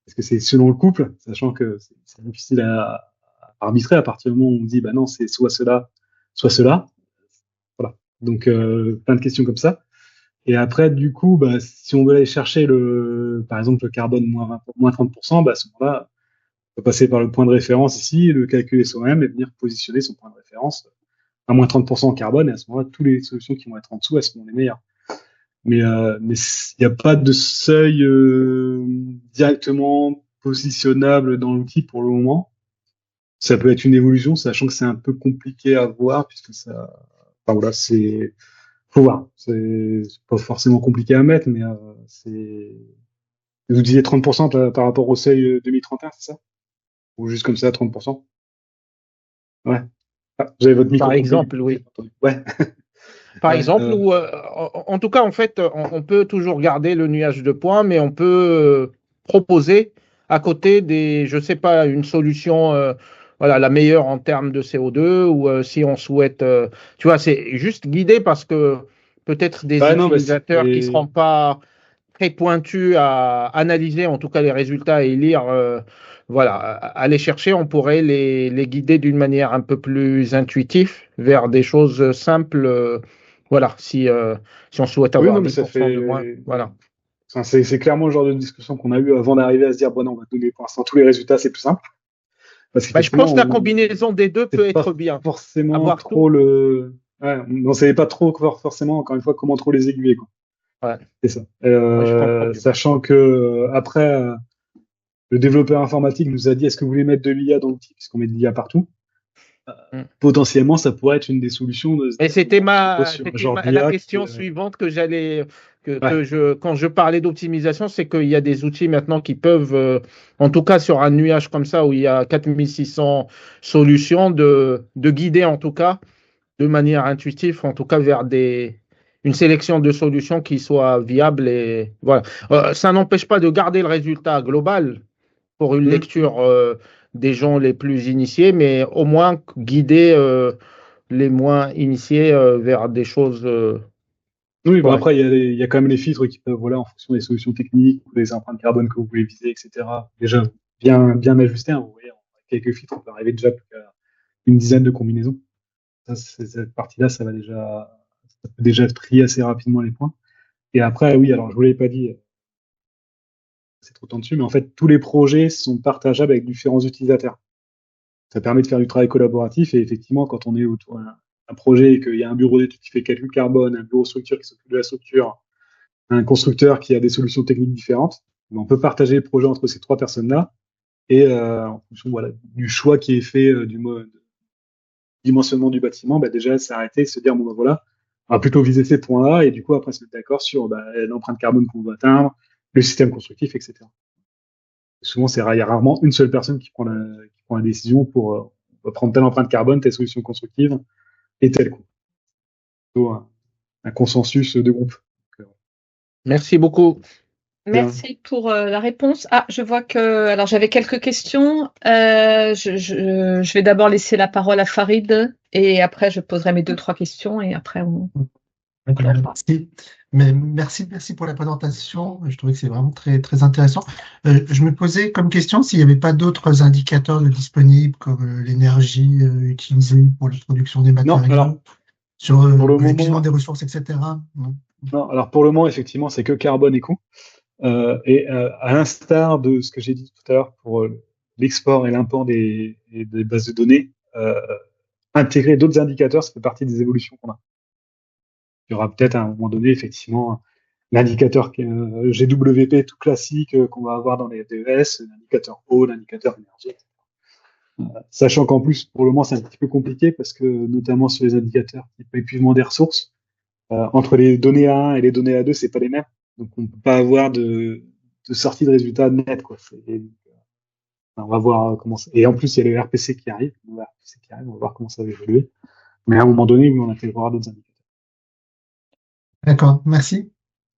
Est-ce que c'est selon le couple? Sachant que c'est difficile à arbitrer à partir du moment où on dit, bah non, c'est soit cela, soit cela. Voilà. Donc, plein de questions comme ça. Et après, du coup, bah, si on veut aller chercher par exemple, le carbone moins 30%, bah, à ce moment-là, on peut passer par le point de référence ici, le calculer soi-même et venir positionner son point de référence à moins 30% en carbone. Et à ce moment-là, toutes les solutions qui vont être en dessous, elles seront les meilleures. Mais il n'y a pas de seuil directement positionnable dans l'outil pour le moment. Ça peut être une évolution, sachant que c'est un peu compliqué à voir, puisque ça, enfin voilà, faut voir. C'est pas forcément compliqué à mettre, mais vous disiez 30% par rapport au seuil 2031, c'est ça? Ou juste comme ça, 30%? Ouais. Ah, vous avez votre micro. Par exemple, oui. Ouais. Par exemple, ou en tout cas, en fait, on peut toujours garder le nuage de points, mais on peut proposer à côté je sais pas, une solution, voilà, la meilleure en termes de CO2, ou si on souhaite, tu vois, c'est juste guidé parce que peut-être des utilisateurs qui seront pas très pointus à analyser, en tout cas les résultats et lire, voilà, aller chercher, on pourrait les guider d'une manière un peu plus intuitive vers des choses simples. Voilà, si on souhaite avoir 10% de moins, voilà. Enfin, c'est clairement le genre de discussion qu'on a eu avant d'arriver à se dire, bon, non, on va donner pour l'instant tous les résultats, c'est plus simple. Parce je pense que la combinaison des deux peut être bien. Forcément trop le. Ouais, on savait pas trop forcément, encore une fois, comment trop les aiguiller, quoi. Ouais. C'est ça. Sachant que après, le développeur informatique nous a dit est-ce que vous voulez mettre de l'IA dans l'outil, puisqu'on met de l'IA partout. Potentiellement, ça pourrait être une des solutions. Et c'était la question suivante que j'allais, quand je parlais d'optimisation, c'est qu'il y a des outils maintenant qui peuvent, en tout cas sur un nuage comme ça où il y a 4600 solutions, de guider en tout cas de manière intuitive, en tout cas vers une sélection de solutions qui soient viables. Et voilà. Ça n'empêche pas de garder le résultat global pour une lecture des gens les plus initiés, mais au moins guider les moins initiés vers des choses. Oui, bon, après, il y a quand même les filtres qui peuvent, voilà, en fonction des solutions techniques ou des empreintes carbone que vous voulez viser, etc. Déjà bien ajusté. Hein, vous voyez, avec quelques filtres, on peut arriver déjà plus qu'à une dizaine de combinaisons. Cette partie-là, ça peut déjà trier assez rapidement les points. Et après, oui, alors je vous l'avais pas dit, c'est trop temps dessus, mais en fait, tous les projets sont partageables avec différents utilisateurs. Ça permet de faire du travail collaboratif, et effectivement, quand on est autour d'un projet et qu'il y a un bureau d'études qui fait calcul carbone, un bureau structure qui s'occupe de la structure, un constructeur qui a des solutions techniques différentes, on peut partager le projet entre ces trois personnes-là, et en fonction du choix qui est fait du dimensionnement du bâtiment, déjà s'arrêter, se dire bon ben voilà, on va plutôt viser ces points-là, et du coup après se mettre d'accord sur l'empreinte carbone qu'on veut atteindre, le système constructif, etc. Souvent, il y a rarement une seule personne qui prend la décision pour on va prendre telle empreinte carbone, telle solution constructive et tel coût. Plutôt un consensus de groupe. Merci beaucoup. Merci pour la réponse. Ah, je vois que. Alors, j'avais quelques questions. Je vais d'abord laisser la parole à Farid et après, je poserai mes 2-3 questions et après, on. D'accord, merci. Mais merci pour la présentation. Je trouvais que c'est vraiment très, très intéressant. Je me posais comme question s'il n'y avait pas d'autres indicateurs disponibles comme l'énergie utilisée pour la production des matériaux, alors, sur pour le l'épuisement moment, des ressources, etc. non, alors pour le moment, effectivement, c'est que carbone et coût. À l'instar de ce que j'ai dit tout à l'heure pour l'export et l'import des bases de données, intégrer d'autres indicateurs, ça fait partie des évolutions qu'on a. Il y aura peut-être à un moment donné, effectivement, l'indicateur GWP tout classique qu'on va avoir dans les FDES, l'indicateur eau, l'indicateur énergie. Sachant qu'en plus, pour le moment, c'est un petit peu compliqué parce que, notamment sur les indicateurs type épuisement des ressources, entre les données A1 et les données A2, c'est pas les mêmes. Donc, on peut pas avoir de sortie de résultats net, quoi. On va voir comment ça. Et en plus, il y a le RPC qui arrive. On va voir comment ça va évoluer. Mais à un moment donné, oui, on intégrera d'autres indicateurs. D'accord, merci.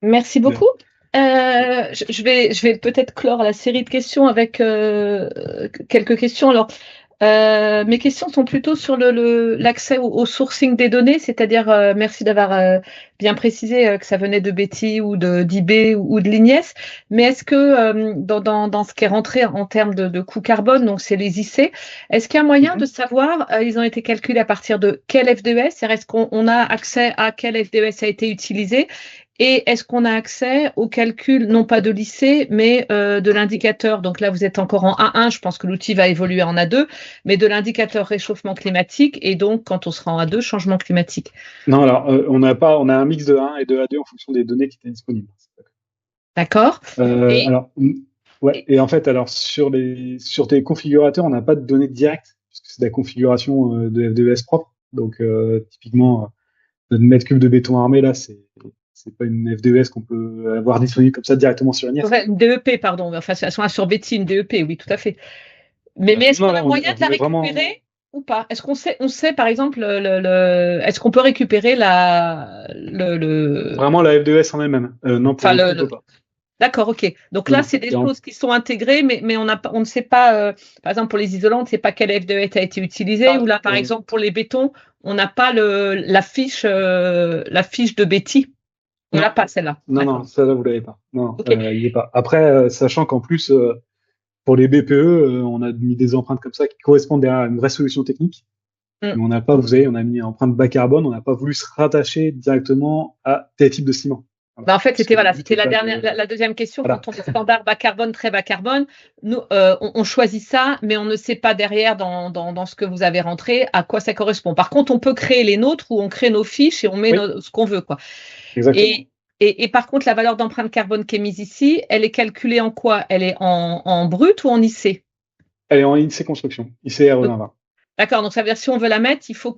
Merci beaucoup. Je vais peut-être clore la série de questions avec quelques questions. Alors, mes questions sont plutôt sur l'accès au sourcing des données, c'est-à-dire, merci d'avoir bien précisé que ça venait de Betty ou d'eBay ou de l'IGNES, mais est-ce que dans ce qui est rentré en termes de coût carbone, donc c'est les IC, est-ce qu'il y a moyen de savoir, ils ont été calculés à partir de quel FDES, c'est-à-dire est-ce qu'on a accès à quel FDES a été utilisé? Et est-ce qu'on a accès au calcul, non pas de lycée, mais de l'indicateur? Donc là, vous êtes encore en A1, je pense que l'outil va évoluer en A2, mais de l'indicateur réchauffement climatique et donc, quand on sera en A2, changement climatique. Non, alors, on a un mix de A1 et de A2 en fonction des données qui étaient disponibles. D'accord. Et en fait, alors, sur tes configurateurs, on n'a pas de données directes, puisque c'est de la configuration de FDES propre. Donc, typiquement, notre mètre cube de béton armé, là, c'est pas une FDES qu'on peut avoir disponible comme ça directement sur l'IGNES. Une DEP, pardon. Enfin, sur Betty, une DEP, oui, tout à fait. Mais est-ce qu'on a moyen de la récupérer ou pas? Est-ce qu'on sait, par exemple, est-ce qu'on peut récupérer Vraiment la FDES en elle-même? Non, pour le coup, pas. D'accord, ok. Donc là, c'est des choses qui sont intégrées, mais on ne sait pas, par exemple, pour les isolants, on ne sait pas quel FDES a été utilisé, ou là, par exemple, pour les bétons, on n'a pas la fiche de Betty. On l'a pas, celle-là. Non, celle-là, vous l'avez pas. Non, il n'y est pas. Après, sachant qu'en plus, pour les BPE, on a mis des empreintes comme ça qui correspondent à une vraie solution technique. Mais on n'a pas, on a mis une empreinte bas carbone, on n'a pas voulu se rattacher directement à tel type de ciment. Voilà. En fait, c'était la deuxième question. Voilà. Quand on est standard bas carbone, très bas carbone, nous, on choisit ça, mais on ne sait pas derrière dans ce que vous avez rentré à quoi ça correspond. Par contre, on peut créer les nôtres où on crée nos fiches et on met ce qu'on veut, quoi. Exactement. Et par contre, la valeur d'empreinte carbone qui est mise ici, elle est calculée en quoi? Elle est en brut ou en IC? Elle est en IC construction, IC RE2020. D'accord, donc ça veut dire si on veut la mettre, il faut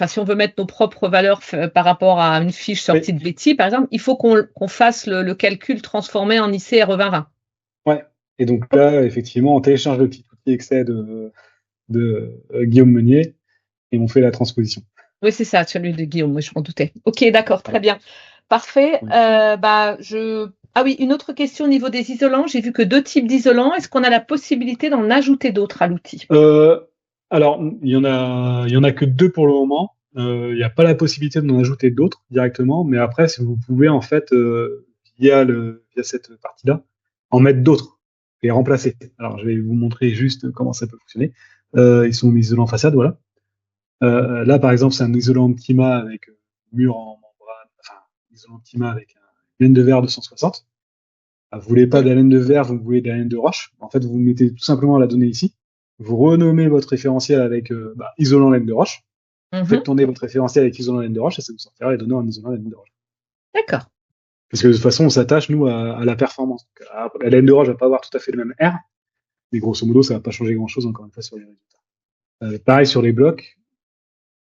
si on veut mettre nos propres valeurs par rapport à une fiche sortie de Betty, par exemple, il faut qu'on fasse le calcul transformé en IC RE2020. Ouais. Et donc là, effectivement, on télécharge le petit outil Excel de Guillaume Meunier et on fait la transposition. Oui, c'est ça, celui de Guillaume, oui, je m'en doutais. Ok, d'accord, très bien. Parfait. Oui. Ah oui, une autre question au niveau des isolants. J'ai vu que 2 types d'isolants. Est-ce qu'on a la possibilité d'en ajouter d'autres à l'outil? Alors, il y en a que 2 pour le moment. Il n'y a pas la possibilité d'en ajouter d'autres directement, mais après, si vous pouvez en fait via cette partie-là, en mettre d'autres et remplacer. Alors, je vais vous montrer juste comment ça peut fonctionner. Ils sont isolants façade, voilà. Là, par exemple, c'est un isolant Optima avec mur en membrane, enfin, isolant Optima avec une laine de verre 260. Vous voulez pas de la laine de verre, vous voulez de la laine de roche. En fait, vous mettez tout simplement la donnée ici. Vous renommez votre référentiel avec isolant laine de roche. Vous faites tourner votre référentiel avec isolant laine de roche et ça vous sortira les données en isolant laine de roche. D'accord. Parce que de toute façon, on s'attache, nous, à la performance. Donc, la laine de roche va pas avoir tout à fait le même R, mais grosso modo, ça va pas changer grand-chose, encore une fois, sur les résultats. Pareil sur les blocs.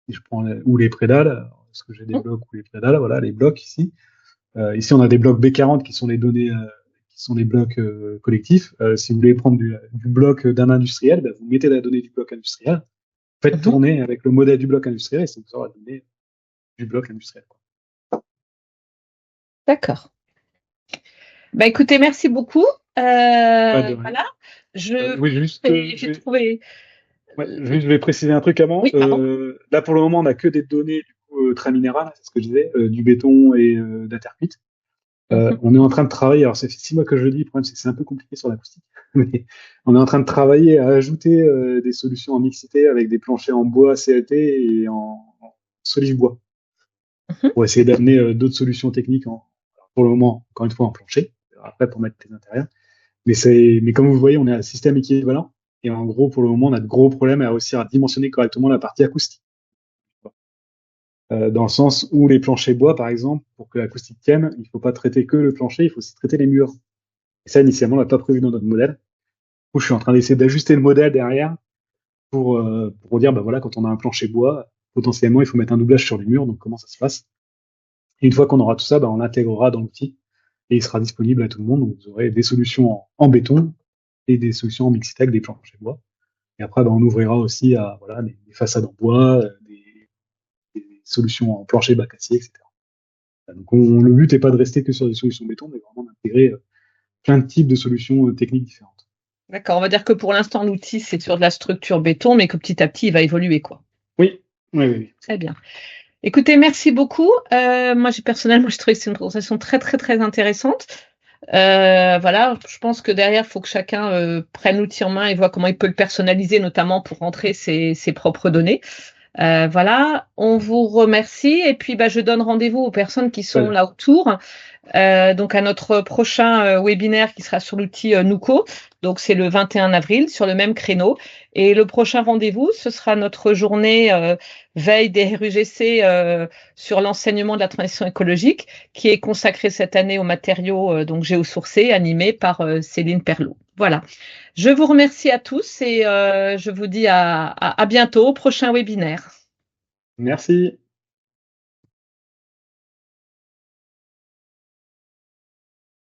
Si je prends ou les prédales, parce que j'ai des blocs ou les prédales, voilà, les blocs ici. Ici, on a des blocs B40 qui sont les données qui qui sont les blocs collectifs. Si vous voulez prendre du bloc d'un industriel, vous mettez la donnée du bloc industriel, faites tourner avec le modèle du bloc industriel et ça vous aura donné du bloc industriel. D'accord. Écoutez, merci beaucoup. Voilà. J'ai trouvé. Je vais préciser un truc avant. Oui, là, pour le moment, on n'a que des données très minérales, c'est ce que je disais, du béton et de la terre cuite. On est en train de travailler, alors ça fait 6 mois que je le dis, le problème c'est que c'est un peu compliqué sur l'acoustique, mais on est en train de travailler à ajouter des solutions en mixité avec des planchers en bois CLT et en solide bois. Pour essayer d'amener d'autres solutions techniques pour le moment, encore une fois, en plancher, après pour mettre les intérieurs. Mais comme vous le voyez, on est à un système équivalent. Et en gros, pour le moment, on a de gros problèmes à réussir à dimensionner correctement la partie acoustique. Dans le sens où les planchers bois, par exemple, pour que l'acoustique tienne, il ne faut pas traiter que le plancher, il faut aussi traiter les murs. Et ça, initialement, on l'a pas prévu dans notre modèle. Du coup, je suis en train d'essayer d'ajuster le modèle derrière pour dire, voilà, quand on a un plancher bois, potentiellement, il faut mettre un doublage sur les murs. Donc, comment ça se passe? Et une fois qu'on aura tout ça, on l'intégrera dans l'outil et il sera disponible à tout le monde. Donc, vous aurez des solutions en béton et des solutions en mixité avec des planchers bois. Et après, on ouvrira aussi à des façades en bois, des solutions en plancher bac acier, etc. Donc, le but n'est pas de rester que sur des solutions béton, mais vraiment d'intégrer plein de types de solutions techniques différentes. D'accord, on va dire que pour l'instant, l'outil, c'est sur de la structure béton, mais que petit à petit, il va évoluer, quoi. Oui. Très bien. Écoutez, merci beaucoup. Moi, personnellement, j'ai trouvé que c'est une présentation très, très, très intéressante. Voilà, je pense que derrière, il faut que chacun prenne l'outil en main et voit comment il peut le personnaliser, notamment pour rentrer ses propres données. Voilà, on vous remercie et puis je donne rendez-vous aux personnes qui sont là autour. Donc à notre prochain webinaire qui sera sur l'outil Nuco. Donc c'est le 21 avril sur le même créneau. Et le prochain rendez-vous, ce sera notre journée veille des RUGC sur l'enseignement de la transition écologique qui est consacrée cette année aux matériaux donc géosourcés animés par Céline Perlot. Voilà. Je vous remercie à tous et je vous dis à bientôt au prochain webinaire. Merci.